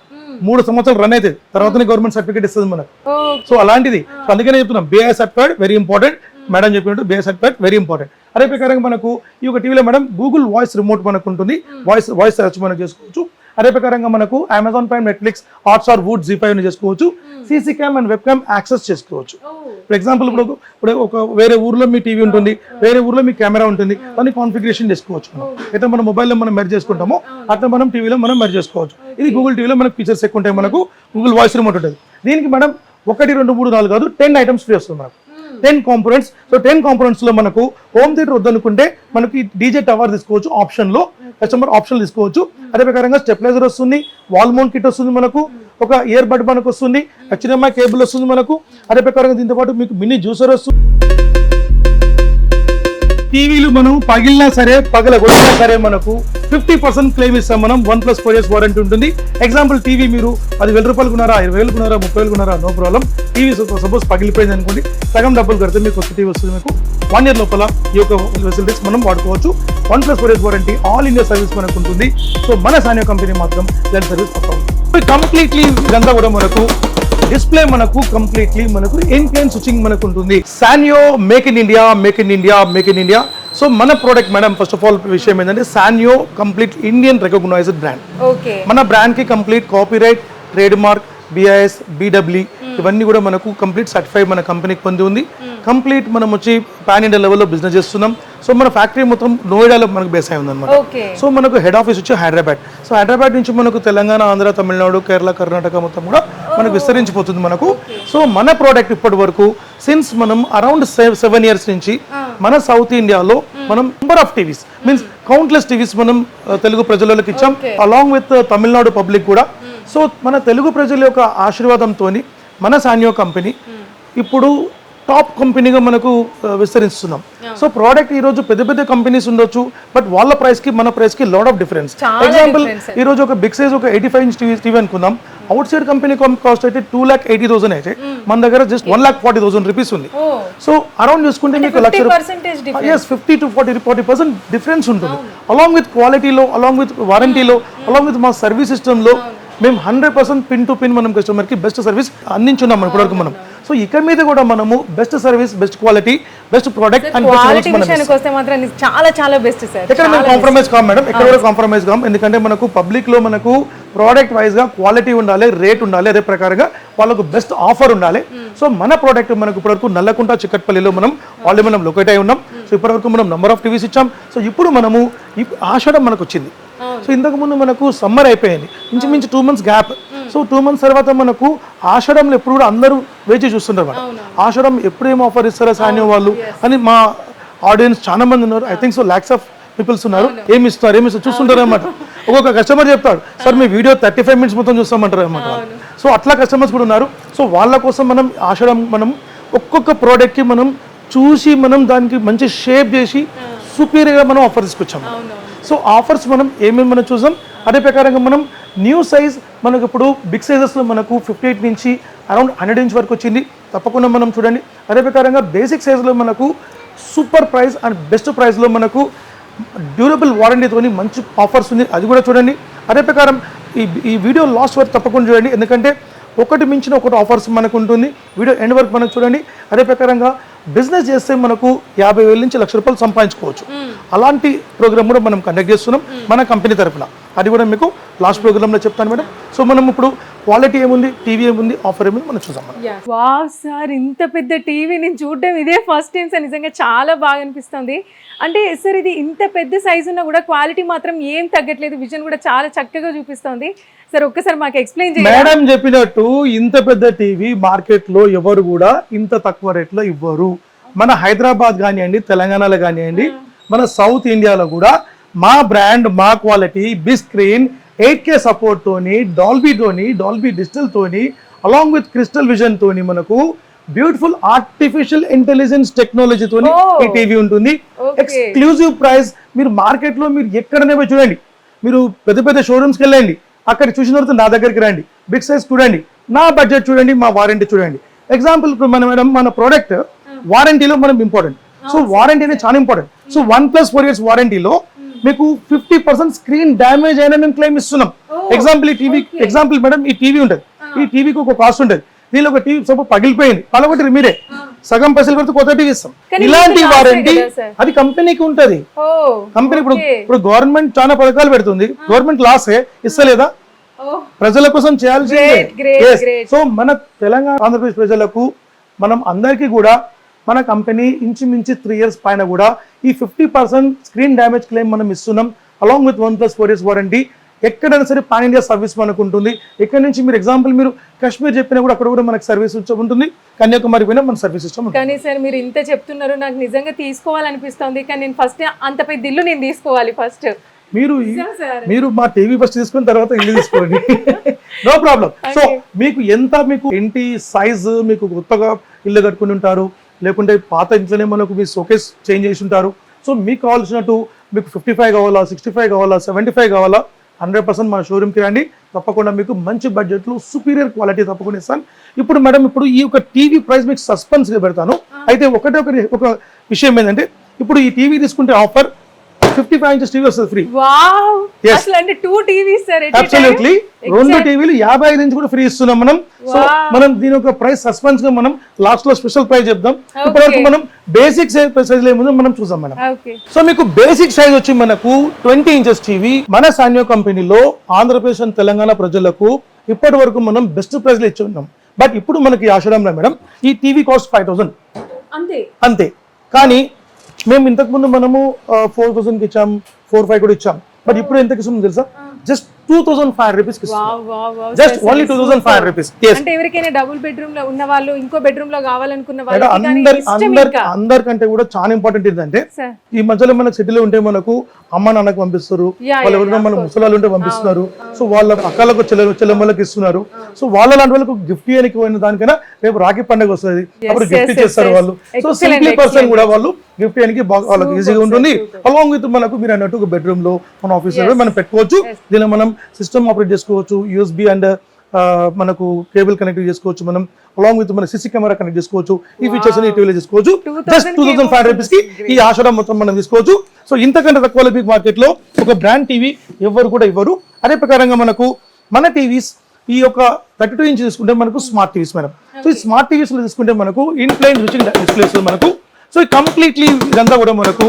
3 సంవత్సరాలు రన్ అవుతుంది, తర్వాతనే గవర్నమెంట్ సర్టిఫికేట్ ఇస్తుంది మనకు. సో అలాంటిది. సో అందుకనే చెప్తున్నాం BIS certified very important. Madam చెప్పినట్టు BIS సర్టిఫైడ్ వెరీ ఇంపార్టెంట్. అదే ప్రకారంగా మనకు ఈ ఒక టీవీలో మేడం గూగుల్ వాయిస్ రిమోట్ మనకు ఉంటుంది. వాయిస్ సెర్చ్ మనం చేసుకోవచ్చు. అదే ప్రకారంగా మనకు అమెజాన్ ప్రైమ్, నెట్ఫ్లిక్స్, హాట్స్టార్, వూడ్, జీ5 చేసుకోవచ్చు. CC cam and web cam access చేసుకోవచ్చు. ఫర్ ఎగ్జాంపుల్ ఇప్పుడు ఒక వేరే ఊర్లో మీ టీవీ ఉంటుంది, వేరే ఊర్లో మీ కెమెరా ఉంటుంది, దాన్ని కాన్ఫిగరేషన్ చేసుకోవచ్చు. అయితే మన మొబైల్లో మనం మెర్జ్ చేసుకుంటామో అట్లా మనం టీవీలో మనం మెర్జ్ చేసుకోవచ్చు. ఇది గూగుల్ టీవీలో మనకు ఫీచర్స్ ఎక్కువ ఉంటాయి. మనకు గూగుల్ వాయిస్ రిమోట్ ఉంటుంది. దీనికి మనం 1, 2, 3, 4 కాదు 10 ఐటమ్స్ ఫ్రీ వస్తుంది మనకు. 10 కాంపోనెంట్స్. సో 10 కాంపోనెంట్స్ లో మనకు హోమ్ థియేటర్ వద్దనుకుంటే మనకి డీజే టవర్ తీసుకోవచ్చు, ఆప్షన్ లో కస్టమర్ ఆప్షన్ తీసుకోవచ్చు. అదే ప్రకారంగా స్టెబిలైజర్ వస్తుంది, వాల్ మౌంట్ కిట్ వస్తుంది, మనకు ఒక ఇయర్ బడ్ మనకు వస్తుంది, HDMI కేబుల్ వస్తుంది మనకు. అదే ప్రకారంగా దీంతో పాటు మీకు మినీ జ్యూసర్ వస్తుంది. టీవీలు మనం పగిలినా సరే పగలగొట్టినా సరే మనకు 50% క్లెయిమ్ ఇస్తాం మనం. 1+ 4 years వారంటీ ఉంటుంది. ఎగ్జాంపుల్ టీవీ మీరు 10,000 రూపాయలు కొన్నారా, 20,000 కొన్నారా, 30,000 కొన్నారా, నో ప్రాబ్లం. టీవీ సపోజ్ పగిలిపోయింది అనుకోండి, సగం డబ్బులు కడితే మీకు కొత్త టీవీ వస్తుంది. మీకు 1 year లోపల ఈ యొక్క ఫెసిలిటీస్ మనం వాడుకోవచ్చు. 1+ 4 years warranty, all India service మనకు ఉంటుంది. సో మన సానియో కంపెనీ మాత్రం దాని సర్వీస్ పక్క కంప్లీట్లీ ఇదంతా కూడా మనకు డిస్ప్లే మనకు కంప్లీట్లీ మనకు ఇన్ స్విచ్చింగ్ మనకు ఉంటుంది. Sanyo make in India, make in India, make in India. So మన product madam first of all విషయం ఏంటంటే Sanyo complete Indian recognised brand. మన బ్రాండ్ కి complete copyright, trade mark, BIS, BWE ఇవన్నీ కూడా మనకు కంప్లీట్ సర్టిఫైడ్ మన కంపెనీకి పొంది ఉంది. కంప్లీట్ మనం వచ్చి పాన్ ఇండియా లెవెల్లో బిజినెస్ చేస్తున్నాం. సో మన ఫ్యాక్టరీ మొత్తం నోయిడాలో మనకు బేస్ అయి ఉందన్నమాట. సో మనకు హెడ్ ఆఫీస్ వచ్చి హైదరాబాద్. సో హైదరాబాద్ నుంచి మనకు తెలంగాణ, ఆంధ్ర, తమిళనాడు, కేరళ, కర్ణాటక మొత్తం కూడా మనకు విస్తరించిపోతుంది మనకు. సో మన ప్రోడక్ట్ ఇప్పటి వరకు సిన్స్ మనం అరౌండ్ 7 years నుంచి మన సౌత్ ఇండియాలో మనం number of TVs means countless TVs మనం తెలుగు ప్రజలకు ఇచ్చాం, అలాంగ్ విత్ తమిళనాడు పబ్లిక్ కూడా. సో మన తెలుగు ప్రజల యొక్క ఆశీర్వాదంతో మన సానియో కంపెనీ ఇప్పుడు టాప్ కంపెనీగా మనకు విస్తరిస్తున్నాం. సో ప్రోడక్ట్ ఈ రోజు పెద్ద పెద్ద కంపెనీస్ ఉండొచ్చు, బట్ వాళ్ళ ప్రైస్ కి మన ప్రైస్ కి లాట్ ఆఫ్ డిఫరెన్స్. ఎగ్జాంపుల్ ఈ రోజు ఒక బిగ్ సైజ్ ఒక 85 inch టీవీ అనుకుందాం, అవుట్ సైడ్ కంపెనీ కాస్ట్ అయితే 2,80,000 అయితే మన దగ్గర జస్ట్ 1,40,000 రూపీస్ ఉంది. సో అరౌండ్ చూసుకుంటే మీకు 50 to 40% డిఫరెన్స్ ఉంటుంది. అలాంగ్ విత్ క్వాలిటీలో, అలాంగ్ విత్ వారంటీలో, అలాంగ్ విత్ మా సర్వీస్ సిస్టంలో మేము 100% పిన్ టు పిన్ మనం కస్టమర్కి బెస్ట్ సర్వీస్ అందించున్నాం ఇప్పటివరకు మనం. సో ఇక మీద కూడా మనము best service, best quality, best product and చాలా బెస్ట్ సార్. ఎక్కడ మేము కాంప్రమైజ్ కాం మేడం, ఎక్కడ కూడా కాంప్రమైజ్ కాం. ఎందుకంటే మనకు పబ్లిక్ లో మనకు ప్రోడక్ట్ వైజ్ గా క్వాలిటీ ఉండాలి, రేట్ ఉండాలి, అదే ప్రకారంగా వాళ్ళకు బెస్ట్ ఆఫర్ ఉండాలి. సో మన ప్రోడక్ట్ మనకు ఇప్పటివరకు నల్లకుంట, చిక్కట్పల్లిలో మనం ఆల్రెడీ మనం లొకేట్ అయి ఉన్నాం. సో ఇప్పటివరకు మనం నెంబర్ ఆఫ్ టీవీస్ ఇచ్చాం. సో ఇప్పుడు మనము ఆషాఢం మనకు వచ్చింది. సో ఇంతకు ముందు మనకు సమ్మర్ అయిపోయింది, ఇంచుమించు 2 months గ్యాప్. సో 2 months తర్వాత మనకు ఆషాఢంలో ఎప్పుడు కూడా అందరూ వేచి చూస్తుంటారు మేడం, ఆషాఢం ఎప్పుడేం ఆఫర్ ఇస్తారా సానియో వాళ్ళు అని. మా ఆడియన్స్ చాలా మంది ఉన్నారు, I think so lakhs of peoples ఉన్నారు. ఏమి ఇస్తారు చూస్తుంటారు అనమాట. ఒక్కొక్క కస్టమర్ చెప్తాడు, సార్ మీ వీడియో 35 minutes మొత్తం చూస్తామంటారు అనమాట. సో అట్లా కస్టమర్స్ కూడా ఉన్నారు. సో వాళ్ళ కోసం మనం ఆషాఢం మనం ఒక్కొక్క ప్రోడక్ట్కి మనం చూసి మనం దానికి మంచి షేప్ చేసి సుపీరియర్గా మనం ఆఫర్ తీసుకొచ్చాము. సో ఆఫర్స్ మనం ఏమేమి మనం చూసాం, అదే ప్రకారంగా మనం న్యూ సైజ్ మనకు ఇప్పుడు బిగ్ సైజెస్లో మనకు 58 నుంచి అరౌండ్ 100 inch వరకు వచ్చింది. తప్పకుండా మనం చూడండి. అదే ప్రకారంగా బేసిక్ సైజ్లో మనకు సూపర్ ప్రైస్ అండ్ బెస్ట్ ప్రైస్లో మనకు డ్యూరబుల్ వారంటీతోని మంచి ఆఫర్స్ ఉంది, అది కూడా చూడండి. అదే ప్రకారం ఈ వీడియో లాస్ట్ వరకు తప్పకుండా చూడండి, ఎందుకంటే ఒకటి మించిన ఒకటి ఆఫర్స్ మనకు ఉంటుంది. వీడియో ఎండ్ వరకు మనకు చూడండి. అదే ప్రకారంగా బిజినెస్ చేస్తే మనకు 50,000 నుంచి 1,00,000 రూపాయలు సంపాదించుకోవచ్చు. అలాంటి ప్రోగ్రామ్ కూడా మనం కండక్ట్ చేస్తున్నాం మన కంపెనీ తరఫున. అది కూడా మీకు లాస్ట్ ప్రోగ్రామ్లో చెప్తాను మేడం. సో మనం ఇప్పుడు క్వాలిటీ ఏముంది, టీవీ ఏముంది, ఆఫర్ ఏముంది మనం చూసాం. వావ్ సార్, ఇంత పెద్ద టీవీ నేను చూడడం ఇదే ఫస్ట్ టైం సార్. నిజంగా చాలా బాగా అనిపిస్తుంది. అంటే సార్ ఇది ఇంత పెద్ద సైజు ఉన్నా కూడా క్వాలిటీ మాత్రం ఏం తగ్గట్లేదు, విజన్ కూడా చాలా చక్కగా చూపిస్తుంది. సార్ ఒక్కసారి మాకు ఎక్స్ప్లెయిన్ చేయండి. మేడం చెప్పినట్టు ఇంత పెద్ద టీవీ మార్కెట్ లో ఎవరు కూడా ఇంత తక్కువ రేట్ లో ఇవ్వరు. మన హైదరాబాద్ కానివ్వండి, తెలంగాణలో కానివ్వండి, మన సౌత్ ఇండియాలో కూడా మా బ్రాండ్, మా quality, big screen, 8K support తోని, డాల్బీ డిజిటల్ తోని, అలాంగ్ విత్ క్రిస్టల్ విజన్ తోని మనకు బ్యూటిఫుల్ ఆర్టిఫిషియల్ ఇంటెలిజెన్స్ టెక్నాలజీ తోని ఈ టీవీ ఉంటుంది. Exclusive price. మీరు మార్కెట్ లో మీరు ఎక్కడనే పోయి చూడండి, మీరు పెద్ద పెద్ద షోరూమ్స్కి వెళ్ళండి, అక్కడ చూసిన తర్వాత నా దగ్గరికి రండి, బిగ్ సైజ్ చూడండి, నా బడ్జెట్ చూడండి, మా వారంటీ చూడండి. ఎగ్జాంపుల్ మేడం మన ప్రోడక్ట్ వారంటీలో మనం ఇంపార్టెంట్. సో వారంటీ అనేది చాలా ఇంపార్టెంట్. సో 1+ 4 years వారంటీలో మీకు 50% స్క్రీన్ డ్యామేజ్ అయినా మేము క్లెయిమ్ ఇస్తున్నాం. ఎగ్జాంపుల్ ఈ టీవీ, ఎగ్జాంపుల్ మేడం ఈ టీవీ ఉంటుంది, ఈ టీవీకి ఒక కాస్ట్ ఉంటుంది. దీనిలో ఒక టీవీ సపోజ్ పగిలిపోయింది, పగలగొట్టారు మీరే, సగం పైసలు పెడితే కొత్త టీవీ ఇస్తాం. కానీ ఇలాంటి మీకు లాసే వారంటీ కదా సార్? అది కంపెనీకి ఉంటది. ఓ కంపెనీ ఇప్పుడు ఓకే. ఇప్పుడు గవర్నమెంట్ చాలా పథకాలు పెడుతుంది, గవర్నమెంట్ లాసే ఇస్తలేదా? ఓ ప్రజల కోసం చేయాల్సిందే. Great, great, Yes. great. So మన తెలంగాణ ఆంధ్రప్రదేశ్ ప్రజలకు మనం అందరికీ కూడా మన కంపెనీ ఇంచుమించి 3 years పైన కూడా ఈ 50% స్క్రీన్ డ్యామేజ్ క్లెయిమ్ మనం ఇస్తున్నాం, అలాంగ్ విత్ 1+ 4 years వారంటీ. ఎక్కడైనా సరే పాన్ ఇండియా సర్వీస్ మనకు ఉంటుంది. ఇక్కడ నుంచి మీరు ఎగ్జాంపుల్ మీరు కాశ్మీర్ చెప్పినా కూడా అక్కడ కూడా మనకు సర్వీస్ ఉంటుంది, కన్యాకుమారి పోయినా మన సర్వీస్ ఇష్టం ఉంటుంది. కానీ సార్ మీరు ఇంత చెప్తున్నారు, నాకు నిజంగా తీసుకోవాలనిపిస్తుంది. కానీ నేను ఫస్ట్ అంత పెద్ద ఇల్లు నేను తీసుకోవాలి ఫస్ట్. మీరు సార్ మీరు మా టీవీ ఫస్ట్ తీసుకున్న తర్వాత ఇల్లు తీసుకోండి, నో ప్రాబ్లం. సో మీకు ఎంత మీకు ఇంటి సైజ్ మీకు కొత్తగా ఇల్లు కట్టుకుని ఉంటారు, లేకుంటే పాత ఇంట్లోనే మనకు మీ షోకేస్ చేంజ్ చేసి ఉంటారు. సో మీకు కావాల్సినట్టు మీకు 55 కావాలా, 65 కావాలా, 75 కావాలా, 100% మన షోరూమ్కి రండి. తప్పకుండా మీకు మంచి బడ్జెట్లో సుపీరియర్ క్వాలిటీ తప్పకుండా ఇస్తాను. ఇప్పుడు మేడం ఇప్పుడు ఈ యొక్క టీవీ ప్రైస్ మీకు సస్పెన్స్గా పెడతాను. అయితే ఒక విషయం ఏంటంటే ఇప్పుడు ఈ టీవీ తీసుకుంటే ఆఫర్ 55 inches టీవీ వస్తుంది ఫ్రీ. Wow Yes. అసలు అంటే 2 TVs సార్ అబ్సల్యూట్లీ 2 టీవీలు 55 ఇంచ్ కూడా ఫ్రీ ఇస్తున్నాం మనం. సో మనం దీని ఒక ప్రైస్ సస్పెన్స్ గా మనం లాస్ట్ లో స్పెషల్ ప్రైస్ చెప్దాం. ఇప్పటివరకు మనం బేసిక్ సైజ్ ఏముందో మనం చూసాం మేడం. ఓకే. సో మీకు బేసిక్ సైజ్ వచ్చి మనకు 20 inches టీవీ మన సాన్యో కంపెనీలో ఆంధ్రప్రదేశ్ అండ్ తెలంగాణ ప్రజలకు ఇప్పటి వరకు మనం బెస్ట్ ప్రైస్ లో ఇచ్చి ఉన్నాం. బట్ ఇప్పుడు మనకి ఆశ్రమంలో మేడం ఈ టీవీ కాస్ట్ 5,000 అంతే. కానీ మేము ఇంతకుముందు మనము 4,000కి ఇచ్చాం, 4,500 కూడా ఇచ్చాం. బట్ ఇప్పుడు ఎంతకి ఇస్తున్నాం తెలుసా? Just 2,500 rupees just only 2,500 rupees. అంటే ఎవరికైనా డబుల్ బెడ్రూమ్ లో ఉన్న వాళ్ళు ఇంకో బెడ్రూమ్ లో కావాలనుకున్న వాళ్ళు అందరికంటే కూడా చాలా ఇంపార్టెంట్ ఏంటంటే ఈ మధ్యలో మనకు సిటీలో ఉంటే మనకు అమ్మ నాన్నకు పంపిస్తారు, వాళ్ళు ఎవరైనా మన ముసలాళ్ళు ఉంటే పంపిస్తున్నారు. సో వాళ్ళ అక్కలకు చెల్లెమ్మలకు ఇస్తున్నారు. సో వాళ్ళ లాంటి వాళ్ళకు గిఫ్ట్ ఇవ్వడానికి పోయిన దానికైనా రేపు రాఖీ పండుగ వస్తుంది, అప్పుడు గిఫ్ట్ ఇచ్చేస్తారు వాళ్ళు. సో సింప్లీ పర్సన్ కూడా వాళ్ళు గిఫ్ట్ ఇవ్వడానికి వాళ్ళకి ఈజీగా ఉంటుంది. అలాంగ్ విత్ మనకు మీరు అన్నట్టు ఒక బెడ్రూమ్ లో మన ఆఫీస్ లో మనం పెట్టుకోవచ్చు. దీనిలో మనం సిస్టమ్ ఆపరేట్ చేసుకోవచ్చు, యూఎస్బి అండ్ మనకు కేబుల్ కనెక్ట్ చేసుకోవచ్చు. మనం అలాంగ్ విత్ మన సిసి కెమెరా కనెక్ట్ చేసుకోవచ్చు. ఈ ఫీచర్స్ ఈ టీవీలో చేసుకోవచ్చు. జస్ట్ 2,500 రూపీస్ కి ఈ ఆషాఢం మొత్తం మనం తీసుకోవచ్చు. సో ఇంతకంటే తక్కువ బిగ్ మార్కెట్ లో ఒక బ్రాండ్ టీవీ ఎవరు కూడా ఇవ్వరు. అదే ప్రకారంగా మనకు మన టీవీస్ ఈ యొక్క 32 ఇంచ్ తీసుకుంటే మనకు స్మార్ట్ టీవీస్ మేడం. సో ఈ స్మార్ట్ టీవీస్ లో తీసుకుంటే మనకు ఇన్ ప్లేన్ స్విచింగ్ డిస్ప్లేస్ మనకు. సో కంప్లీట్లీ ఇదంతా కూడా మనకు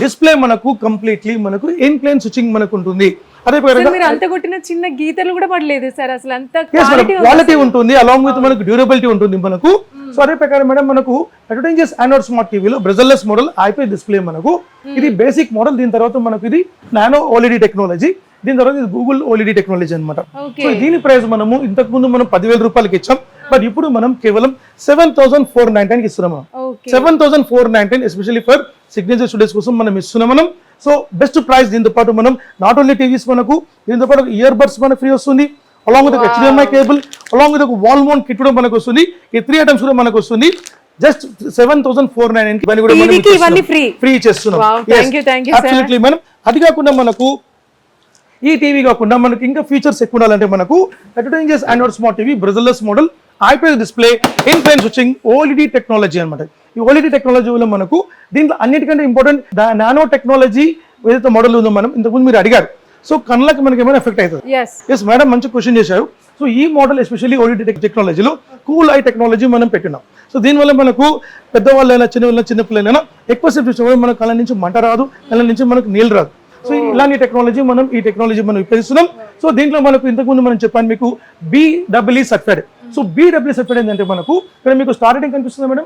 డిస్ప్లే మనకు కంప్లీట్లీ మనకు ఇన్ ప్లేన్ స్విచింగ్ మనకు ఉంటుంది. అదే మీరు అంత కొట్టిన చిన్న గీతలు కూడా పడలేదు సార్, అసలు అంత క్వాలిటీ ఉంటుంది, అలాంగ్ విత్ మనకు డ్యూరబిలిటీ ఉంటుంది మనకు. సో అదే ప్రకారం మేడం మనకు 32 inches ఆండ్రాయిడ్ స్మార్ట్ టీవీలో బ్రెజర్లెస్ మోడల్ ఐపీ డిస్ప్లే మనకు. ఇది బేసిక్ మోడల్. దీని తర్వాత మనకు ఇది నానో ఓఎల్ఈడి టెక్నాలజీ, దీని తర్వాత ఇది గూగుల్ ఓఎల్ఈడి టెక్నాలజీ అనమాట. సో దీని ప్రైస్ మనము ఇంతకు ముందు మనం 10,000 రూపాయలకి ఇచ్చాం. బట్ ఇప్పుడు మనం కేవలం 7,499 ఇస్తున్నాం. 7,499 ఎస్పెషల్లీ ఫర్ సిగ్నేచర్ స్టూడియోస్ కోసం మనం ఇస్తున్నాం మనం. So best price. దీంతో పాటు మనం నాట్ ఓన్లీ టీవీస్ మనకు దీంతో పాటు ఇయర్ బడ్స్ మనకు ఫ్రీ వస్తుంది, along with HDMI cable, along with ఒక వాల్ మౌంట్ కిట్ కూడా మనకు వస్తుంది. ఈ 3 ఐటమ్స్ కూడా మనకు వస్తుంది. జస్ట్ 7,499 ఫ్రీ చేస్తున్నాం. Absolutely madam. అది కాకుండా మనకు ఈ టీవీ కాకుండా మనకి ఇంకా ఫీచర్స్ ఎక్కువ ఉండాలంటే మనకు 32 inches Android smart TV bezelless model IPS display in plane switching OLED technology అనమాట. ఈ ఓఎల్ఈడి టెక్నాలజీ వల్ల మనకు దీంట్లో అన్నిటికంటే ఇంపార్టెంట్ నానో టెక్నాలజీ ఏదైతే మోడల్ ఉందో మనం ఇంతకుముందు మీరు అడిగారు. సో కళ్ళకి మనకి ఏమైనా ఎఫెక్ట్ అవుతుంది? ఎస్ మేడం, మంచి క్వశ్చన్ చేశారు. సో ఈ మోడల్ ఎస్పెషల్లీ ఓఎల్ఈడి టెక్నాలజీలో కూల్ ఐ టెక్నాలజీ మనం పెట్టినాం. సో దీనివల్ల మనకు పెద్దవాళ్ళైనా చిన్నపిల్లలైనా ఎక్కువ సేపు చూసిన మన కళ్ళ నుంచి మంట రాదు, కళ్ళ నుంచి మనకు నీళ్ళు రాదు. సో ఇలాంటి టెక్నాలజీ మనం ఉపయోగిస్తున్నాం. సో దీంట్లో మనకు ఇంతకుముందు మనం చెప్పాను మీకు BEE certified. So BEE certified ఏంటంటే మనకు ఇక్కడ మీకు స్టార్టింగ్ కనిపిస్తుంది మేడం.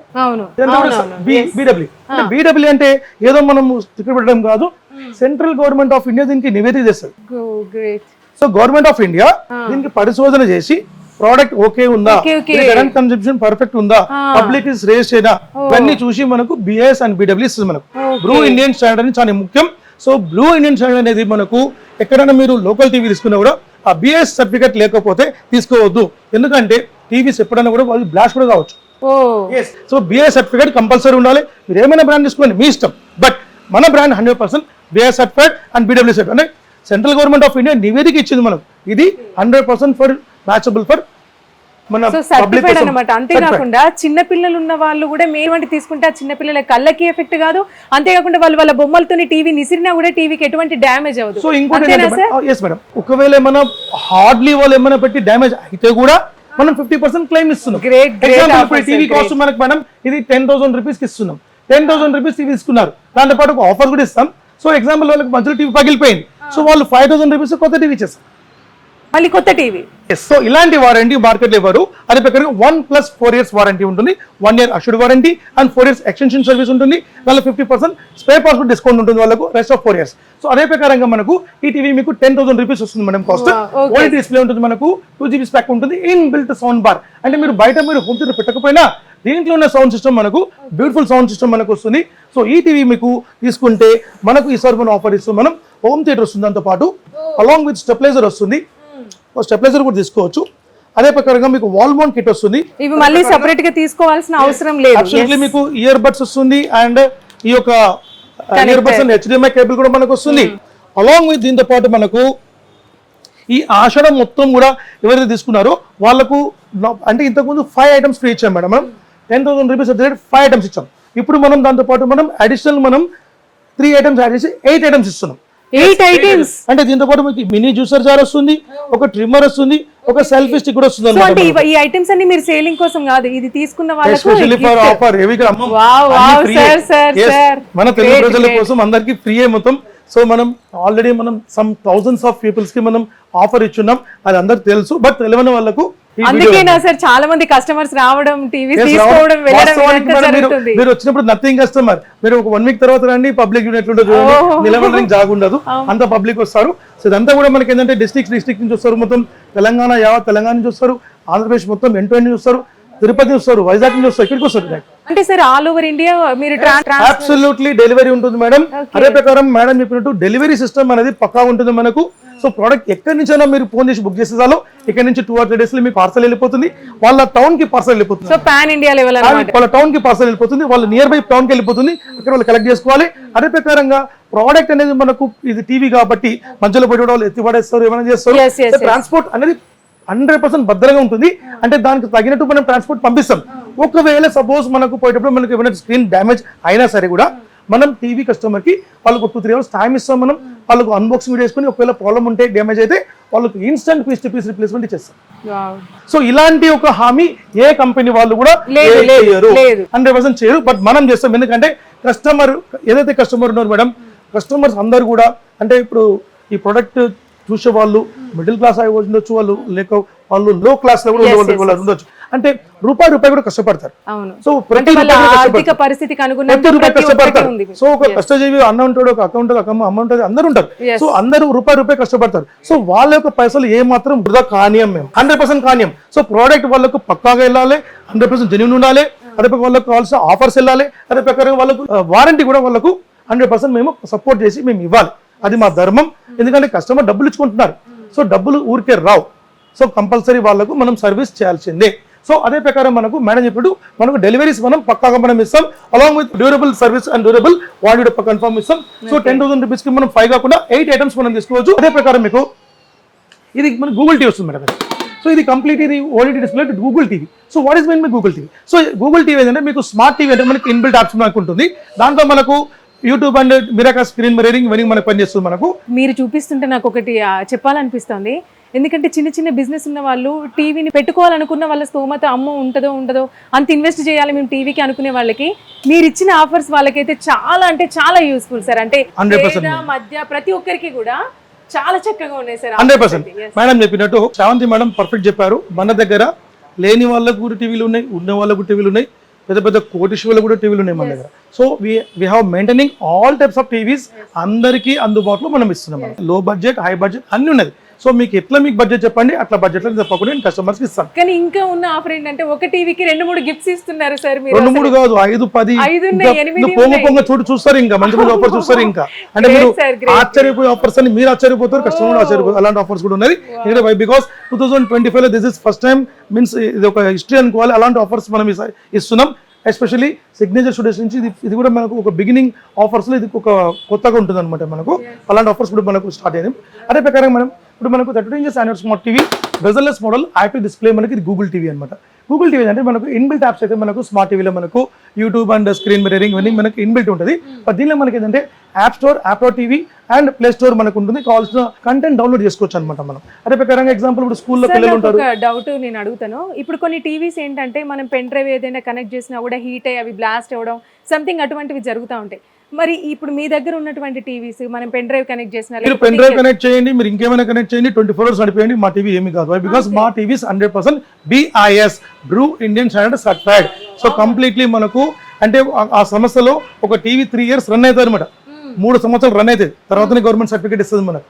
BEE అంటే ఏదో మనం టికెట్ పెట్టడం కాదు, సెంట్రల్ గవర్నమెంట్ ఆఫ్ ఇండియా దీనికి నివేదిక చేస్తుంది. సో గవర్నమెంట్ ఆఫ్ ఇండియా దీనికి పరిశోధన చేసి ప్రోడక్ట్ ఓకే ఉందా, కరెంట్ కన్సంప్షన్ పర్ఫెక్ట్ ఉందా, పబ్లిక్ ఇస్ రేస్ చేయదా, ఇవన్నీ చూసి మనకు BIS అండ్ BEE ఇస్తుంది మనకు. బ్లూ ఇండియన్ స్టాండర్డ్ అని చాలా ముఖ్యం. సో బ్లూ ఇండియన్ స్టాండర్డ్ అనేది మనకు ఎక్కడైనా మీరు లోకల్ టీవీ తీసుకున్నా కూడా ఆ BIS సర్టిఫికేట్ లేకపోతే తీసుకోవద్దు. ఎందుకంటే టీవీస్ ఎప్పుడైనా కూడా వాళ్ళు బ్లాస్ట్ కూడా కావచ్చు. సో BIS సర్టిఫికేట్ కంపల్సరీ ఉండాలి. మీరు ఏమైనా బ్రాండ్ తీసుకోండి మీ ఇష్టం. బట్ మన brand 100% BIS certified and BEE certified. అంటే సెంట్రల్ గవర్నమెంట్ ఆఫ్ ఇండియా నివేదిక ఇచ్చింది మనకు. ఇది 100% ఫర్ మ్యాచబుల్ ఫర్ మన సర్టిఫైడ్ అన్నమాట. అంతేకాకుండా చిన్న పిల్లలు ఉన్న వాళ్ళు కూడా మేము వంటి తీసుకుంటే ఆ చిన్న పిల్లల కళ్ళకి ఎఫెక్ట్ కాదు, అంతేకాకుండా వాళ్ళ బొమ్మలతో టీవీ నిసిరినా కూడా టీవీకి ఎటువంటి డ్యామేజ్ అవ్వదు. సో ఇంకోటి మేడం, ఒకవేళ ఏమైనా హార్డ్లీ వాళ్ళు ఏమైనా పెట్టి డ్యామేజ్ అయితే కూడా మనం 50% క్లెయిమ్ ఇస్తున్నాం. Great ఎగ్జాంపుల్ offer, ఇప్పుడు టీవీ sir, కాస్ట్ మనకు మేడం ఇది 10,000 రూపీస్కి ఇస్తున్నాం. 10,000 రూపీస్ టీవీ ఇస్తున్నారు, దాంతో పాటు ఒక ఆఫర్ కూడా ఇస్తాం. సో ఎగ్జాంపుల్ వాళ్ళకి మధ్యలో టీవీ పగిలిపోయింది, సో వాళ్ళు 5,000 రూపీస్ కొత్త టీవీ ఇచ్చేస్తారు. మళ్ళీ కొత్త టీవీ. సో ఇలాంటి వారంటీ మార్కెట్లో ఇవ్వరు. అదే ప్రకారంగా 1+4 years వారంటీ ఉంటుంది, 1 year assured warranty and 4 years extension service ఉంటుంది. వాళ్ళకి 50% స్పేర్ పార్ట్స్ డిస్కౌంట్ ఉంటుంది వాళ్ళకు రెస్ట్ ఆఫ్ 4 years. సో అదే ప్రకారంగా మనకు ఈ టీవీ మీకు 10,000 రూపీస్ వస్తుంది మేడం కాస్ట్. ఓల్డ్ డిస్ప్లే ఉంటుంది మనకు, 2GB స్పాక్ ఉంటుంది, ఇన్ బిల్ట్ సౌండ్ బార్. అంటే మీరు బయట మీరు హోమ్ థియేటర్ పెట్టకపోయినా దీంట్లో ఉన్న సౌండ్ సిస్టమ్ మనకు బ్యూటిఫుల్ సౌండ్ సిస్టమ్ మనకు వస్తుంది. సో ఈ టీవీ మీకు తీసుకుంటే మనకు ఈసారి మనం ఆఫర్ ఇస్తాం, మనం హోమ్ థియేటర్ వస్తుంది, దాంతో పాటు అలాంగ్ విత్ స్టెబిలైజర్ వస్తుంది, స్టెబిలైజర్ కూడా తీసుకోవచ్చు. అదే ప్రకారంగా మీకు వాల్ మౌంట్ కిట్ వస్తుంది. ఇవి మళ్ళీ సెపరేట్ గా తీసుకోవాల్సిన అవసరం లేదు. అబ్సల్యూట్లీ మీకు ఇయర్ బడ్స్ వస్తుంది అండ్ ఈ యొక్క ear buds and HDMI cable కూడా మనకు వస్తుంది. అలాంగ్ విత్ దీంతో పాటు మనకు ఈ ఆషాఢం మొత్తం కూడా ఎవరైతే తీసుకున్నారో వాళ్ళకు అంటే ఇంతకుముందు 5 items ఫ్రీ ఇచ్చాం మేడం. మనం 10,000 రూపీస్ 5 items ఇచ్చాం. ఇప్పుడు మనం దాంతో పాటు మనం అడిషనల్ మనం 3 items యాడ్ చేసి 8 items ఇస్తున్నాం. 8 items అంటే దీంతో పాటు మీకు మినీ జ్యూసర్ జార్ వస్తుంది, ఒక ట్రిమ్మర్ వస్తుంది, ఒక సెల్ఫీ స్టిక్ కూడా వస్తుంది. సో అంటే ఈ ఐటమ్స్ అన్ని మీరు సేలింగ్ కోసం కాదు, ఇది తీసుకున్న వాళ్ళకు ఎస్పెషల్లీ ఫర్ ఆఫర్ హెవీగా అమ్మం. మన తెలుగు ప్రజల కోసం అందరికి ఫ్రీయే మొత్తం. సో మనం ఆల్రెడీ మనం సమ్ థౌసండ్స్ ఆఫ్ పీపుల్స్ కి మనం ఆఫర్ ఇచ్చున్నాం, అది అందరికి తెలుసు. బట్ తెలియని వాళ్ళకు అందుకేనా సార్ చాలా మంది కస్టమర్స్ రావడం, టీవీ తీసుకోవడం, వెళ్ళడం. మీరు వచ్చినప్పుడు నథింగ్ కస్టమర్, మీరు ఒక 1 week తర్వాత రండి, పబ్లిక్ యూనిట్ నిలబడడానికి జాగుండదు, అంత పబ్లిక్ వస్తారు. సో ఇదంతా కూడా మనకి ఏంటంటే డిస్ట్రిక్ట్ నుంచి వస్తారు, మొత్తం తెలంగాణ యావత్ తెలంగాణ నుంచి వస్తారు, ఆంధ్రప్రదేశ్ మొత్తం ఎండ్ నుంచి వస్తారు, తిరుపతి వస్తారు, వైజాగ్ నుంచి వస్తారు, ఇక్కడికి వస్తారు. అంటే సార్ ఆల్ ఓవర్ ఇండియా మీరు అబ్సల్యూట్లీ డెలివరీ ఉంటుంది మేడం. అదే ప్రకారం మేడం చెప్పినట్టు డెలివరీ సిస్టమ్ అనేది పక్కా ఉంటుంది మనకు. సో ప్రోడక్ట్ ఎక్కడి నుంచైనా మీరు ఫోన్ చేసి బుక్ చేసే చాలు, ఇక్కడ నుంచి 2 or 3 days లో మీకు పార్సల్ వెళ్ళిపోతుంది, వాళ్ళ టౌన్ కి పార్సల్ వెళ్ళిపోతుంది. సో పాన్ ఇండియా లెవెల్ వాళ్ళ టౌన్ కి పార్సల్ వెళ్ళిపోతుంది, వాళ్ళ నియర్ బై టౌన్ కి వెళ్ళిపోతుంది, అక్కడ వాళ్ళు కలెక్ట్ చేసుకోవాలి. అదే ప్రకారంగా ప్రోడక్ట్ అనేది మనకు ఇది టీవీ కాబట్టి మధ్యలో పెట్టి వాళ్ళు ఎత్తి పడేస్తారు, ఏమైనా చేస్తారు. ట్రాన్స్పోర్ట్ అనేది 100% భద్రంగా ఉంటుంది. అంటే దానికి తగినట్టు మనం ట్రాన్స్పోర్ట్ పంపిస్తాం. ఒకవేళ సపోజ్ మనకు పోయేటప్పుడు మనకు ఏమైనా స్క్రీన్ డ్యామేజ్ అయినా సరే కూడా మనం టీవీ కస్టమర్ కి వాళ్ళకు 2-3 hours టైం ఇస్తాం. మనం వాళ్ళకు అన్బాక్సింగ్ వీడియో వేసుకుని ఒకవేళ ప్రాబ్లం ఉంటే డ్యామేజ్ అయితే వాళ్ళకు instant piece to piece replacement ఇచ్చేస్తాం. సో ఇలాంటి ఒక హామీ ఏ కంపెనీ వాళ్ళు కూడా 100% చేయరు, బట్ మనం చేస్తాం. ఎందుకంటే కస్టమర్ ఏదైతే కస్టమర్ ఉన్నారు మేడం, కస్టమర్స్ అందరు కూడా అంటే ఇప్పుడు ఈ ప్రొడక్ట్ చూసే వాళ్ళు మిడిల్ క్లాస్ అయి ఉండొచ్చు, వాళ్ళు లేక వాళ్ళు లో క్లాస్ లో కూడా ఉండొచ్చు. అంటే రూపాయి కూడా కష్టపడతారు. సో ప్రతి రూపాయి కష్టపడతారు. సో ఒక కష్టజీవి అన్న ఉంటాడు, ఒక అక్క ఉంటుంది, అమ్మ ఉంటుంది, అందరూ ఉంటారు. సో అందరూ రూపాయి కష్టపడతారు. సో వాళ్ళ యొక్క పైసలు ఏ మాత్రం వృధా కానియం మేము, 100% కానియం. సో ప్రోడక్ట్ వాళ్ళకు పక్కాగా వెళ్ళాలి, 100% జెన్యూన్ ఉండాలి. అదే వాళ్ళకు కావాల్సిన ఆఫర్స్ వెళ్ళాలి. అదే ప్రకారం వాళ్ళకు వారంటీ కూడా వాళ్ళకు 100% మేము సపోర్ట్ చేసి మేము ఇవ్వాలి. అది మా ధర్మం. ఎందుకంటే కస్టమర్ డబ్బులు ఇచ్చుకుంటున్నారు, సో డబ్బులు ఊరికే రావు. సో కంపల్సరీ వాళ్ళకు మనం సర్వీస్ చేయాల్సిందే. సో అదే ప్రకారం మనకు మేడం చెప్పినట్టు మనకు డెలివరీస్ మనం పక్కాగా మనం ఇస్తాం, along with durable service and durable warranty confirm ఇస్తాం. సో 10,000 రూపీస్ కి మనం 5 కాకుండా 8 items మనం తీసుకోవచ్చు. అదే ప్రకారం మీకు ఇది మన గూగుల్ టీవీ వస్తుంది మేడం. సో ఇది కంప్లీట్ ఇది OLED display Google TV. So what is mean by Google TV? So Google TV ఏంటంటే మీకు స్మార్ట్ టీవీ అంటే మనకి ఇన్బిల్ట్ యాప్స్ మనకు ఉంటుంది. దాంట్లో మనకు YouTube and miracle screen mirroring ఇవన్నీ మనకు పనిచేస్తుంది. మనకు మీరు చూపిస్తుంటే నాకు ఒకటి చెప్పాలనిపిస్తుంది. ఎందుకంటే చిన్న బిజినెస్ ఉన్న వాళ్ళు టీవీని పెట్టుకోవాలనుకున్న వాళ్ళ స్తోమత అమ్మో ఉంటుందో అంత ఇన్వెస్ట్ చేయాలి మేము టీవీకి అనుకునే వాళ్ళకి మీరు ఇచ్చిన ఆఫర్స్ వాళ్ళకైతే చాలా అంటే చాలా యూస్ఫుల్ సార్. అంటే మధ్య ప్రతి ఒక్కరికి కూడా చాలా చక్కగా ఉన్నాయి సార్. 100% మేడం చెప్పినట్టు శ్రావంతి మేడం పర్ఫెక్ట్ చెప్పారు. మన దగ్గర లేని వాళ్ళకు కూడా టీవీలు ఉన్నాయి, ఉన్న వాళ్ళకు టీవీలు ఉన్నాయి, పెద్ద కోటీశ్వర్లు కూడా టీవీలు ఉన్నాయి మన దగ్గర. So we have maintaining all types of TVs అందరికీ అందుబాటులో మనం ఇస్తున్నాం. లో బడ్జెట్, హై బడ్జెట్ అన్ని ఉన్నది. సో మీకు ఎట్లా మీకు బడ్జెట్ చెప్పండి, అట్లా బడ్జెట్ లో తప్పకుండా నేను కస్టమర్స్ కి ఇస్తాను. కానీ ఇంకా ఉన్న ఆఫర్ ఏంటంటే ఒక టీవీకి 2-3 గిఫ్ట్స్ ఇస్తున్నారు సార్. 2-3 కాదు, 5-10 పొంగ చూస్తారు. ఇంకా మంచి మంచి ఆఫర్స్ చూస్తారు. ఇంకా అంటే మీరు ఆశ్చర్యపోయే ఆఫర్స్ అని మీరు ఆశ్చర్యపోతారు, కస్టమర్ ఆశ్చర్యపోతారు. అలాంటి ఆఫర్స్ కూడా ఉన్నాయి. బికాస్ 2025 లో this is first time means ఇది ఒక హిస్టరీ అనుకోవాలి. అలాంటి ఆఫర్స్ మనం ఇస్తున్నాం. ఎస్పెషల్లీ సిగ్నేచర్ స్టూడియోస్ నుంచి ఇది కూడా మనకు ఒక బిగినింగ్ ఆఫర్స్ లో ఇది ఒక కొత్తగా ఉంటుంది అనమాట. మనకు అలాంటి ఆఫర్స్ కూడా మనకు స్టార్ట్ అయ్యింది. అదే ప్రకారం మనం ఇప్పుడు మనకు 32 inches smart TV bezel-less model active display మనకి ఇది గూగుల్ టీవీ అనమాట. గూగుల్ టీవీ అంటే మనకు ఇన్బిల్ట్ యాప్స్ అయితే మనకు స్మార్ట్ టీవీలో మనకు యూట్యూబ్ అండ్ స్క్రీన్ మిర్రరింగ్ ఇవన్నీ మనకి ఇన్బిల్ట్ ఉంటుంది. బట్ దీనిలో మనకి ఏంటంటే యాప్ స్టోర్, యాప్లో టీవీ అండ్ ప్లే స్టోర్ మనకు ఉంటుంది. కావాల్సిన కంటెంట్ డౌన్లోడ్ చేసుకోవచ్చు అనమాట మనం. అదే ప్రకారంగా ఎగ్జాంపుల్ ఇప్పుడు స్కూల్లో పిల్లలు ఉంటారు. ఒక డౌట్ నేను అడుగుతాను. ఇప్పుడు కొన్ని టీవీస్ ఏంటంటే మనం పెన్ డ్రైవ్ ఏదైనా కనెక్ట్ చేసినా కూడా హీట్ అయ్యి అవి బ్లాస్ట్ అవ్వడం సంథింగ్ అటువంటివి జరుగుతూ ఉంటాయి. మరి ఇప్పుడు మీ దగ్గర ఉన్నటువంటి టీవీస్ మనం పెన్ డ్రైవ్ కనెక్ట్ చేసినా, మీరు పెన్ డ్రైవ్ కనెక్ట్ చేయండి, మీరు ఇంకేమైనా కనెక్ట్ చేయండి, 24 hours నడిపేయండి, మా టీవీ ఏమి కాదు. బికాస్ మా TVs 100% BIS Bru Indian standard certified. So completely మనకు అంటే ఆ సంస్థలో ఒక టీవీ 3 years రన్ అవుతుంది అనమాట. 3 సంవత్సరాలు రన్ అవుతుంది, తర్వాతనే గవర్నమెంట్ సర్టిఫికేట్ ఇస్తుంది మనకు.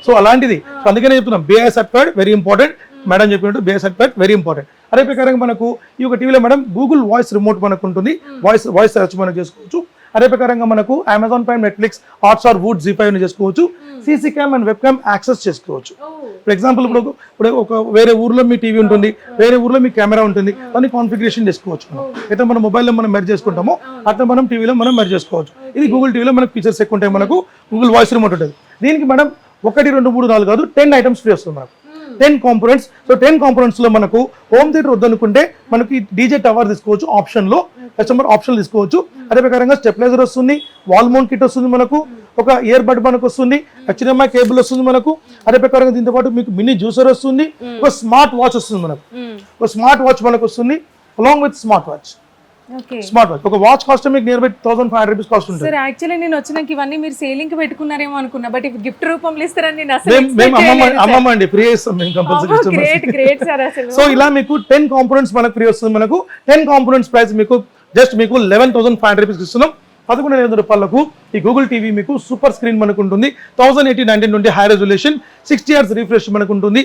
సో అలాంటిది. అందుకనే చెప్తున్నాం BIS certified very important. Madam చెప్పినట్టు BIS సర్టిఫైడ్ వెరీ ఇంపార్టెంట్. అదే ప్రకారంగా మనకు ఈ ఒక టీవీలో మేడం గూగుల్ వాయిస్ రిమోట్ మనకు ఉంటుంది. వాయిస్ సెర్చ్ మనం చేసుకోవచ్చు. అదే ప్రకారంగా మనకు అమెజాన్ ప్రైమ్, నెట్ఫ్లిక్స్, హాట్స్టార్, వూడ్, జీ5 చేసుకోవచ్చు. CC cam and web cam access చేసుకోవచ్చు. ఫర్ ఎగ్జాంపుల్ ఇప్పుడు ఒక వేరే ఊర్లో మీ టీవీ ఉంటుంది, వేరే ఊర్లో మీ కెమెరా ఉంటుంది, దాన్ని కాన్ఫిగరేషన్ చేసుకోవచ్చు. మనం అయితే మన మొబైల్లో మనం మెర్జ్ చేసుకుంటామో అట్లా మనం టీవీలో మనం మెర్జ్ చేసుకోవచ్చు. ఇది గూగుల్ టీవీలో మనకు ఫీచర్స్ ఎక్కువ ఉంటాయి. మనకు గూగుల్ వాయిస్ రిమోట్ ఉంటుంది. దీనికి మనం 1, 2, 3, 4 కాదు 10 ఐటమ్స్ ఫ్రీ వస్తుంది మనకు. 10 కాంపోనెంట్స్. సో 10 కాంపోనెంట్స్ లో మనకు హోమ్ థియేటర్ వద్దనుకుంటే మనకి డీజే టవర్ తీసుకోవచ్చు, ఆప్షన్ లో కస్టమర్ ఆప్షన్ తీసుకోవచ్చు. అదే ప్రకారంగా స్టెబిలైజర్ వస్తుంది, వాల్ మౌంట్ కిట్ వస్తుంది, మనకు ఒక ఇయర్ బడ్ మనకు వస్తుంది, HDMI కేబుల్ వస్తుంది మనకు. అదే ప్రకారంగా దీంతో పాటు మీకు మినీ జ్యూసర్ వస్తుంది, ఒక స్మార్ట్ వాచ్ వస్తుంది మనకు. ఒక స్మార్ట్ వాచ్ మనకు వస్తుంది along with smart watch. Smart watch ఒక వాచ్ కాస్ట్ మీకు నియర్ బై 1500 rupees కాస్ట్ ఉంటుంది. సార్ యాక్చువల్లీ నేను వచ్చినాక ఇవన్నీ మీరు సేలింగ్ కి పెట్టుకున్నారేమో అనుకున్నా, బట్ గిఫ్ట్ రూపంలో ఇస్తారని నేను అసలు అమ్మమ్మండి ఫ్రీ ఇస్తాం మేము కంపల్సరీ. గ్రేట్ సార్ అసలు. సో ఇలా మీకు 10 కాంపోనెంట్స్ మనకు ఫ్రీ వస్తుంది. మనకు 10 కాంపోనెంట్స్ ప్రైస్ మీకు జస్ట్ మీకు 11,500 rupees ఇస్తున్నాం. 11,500 రూపాయలకు ఈ గూగుల్ టీవీ మీకు సూపర్ స్క్రీన్ మనకు ఉంటుంది. 1080x1920 high resolution, 60 Hz refresh మనకు ఉంటుంది.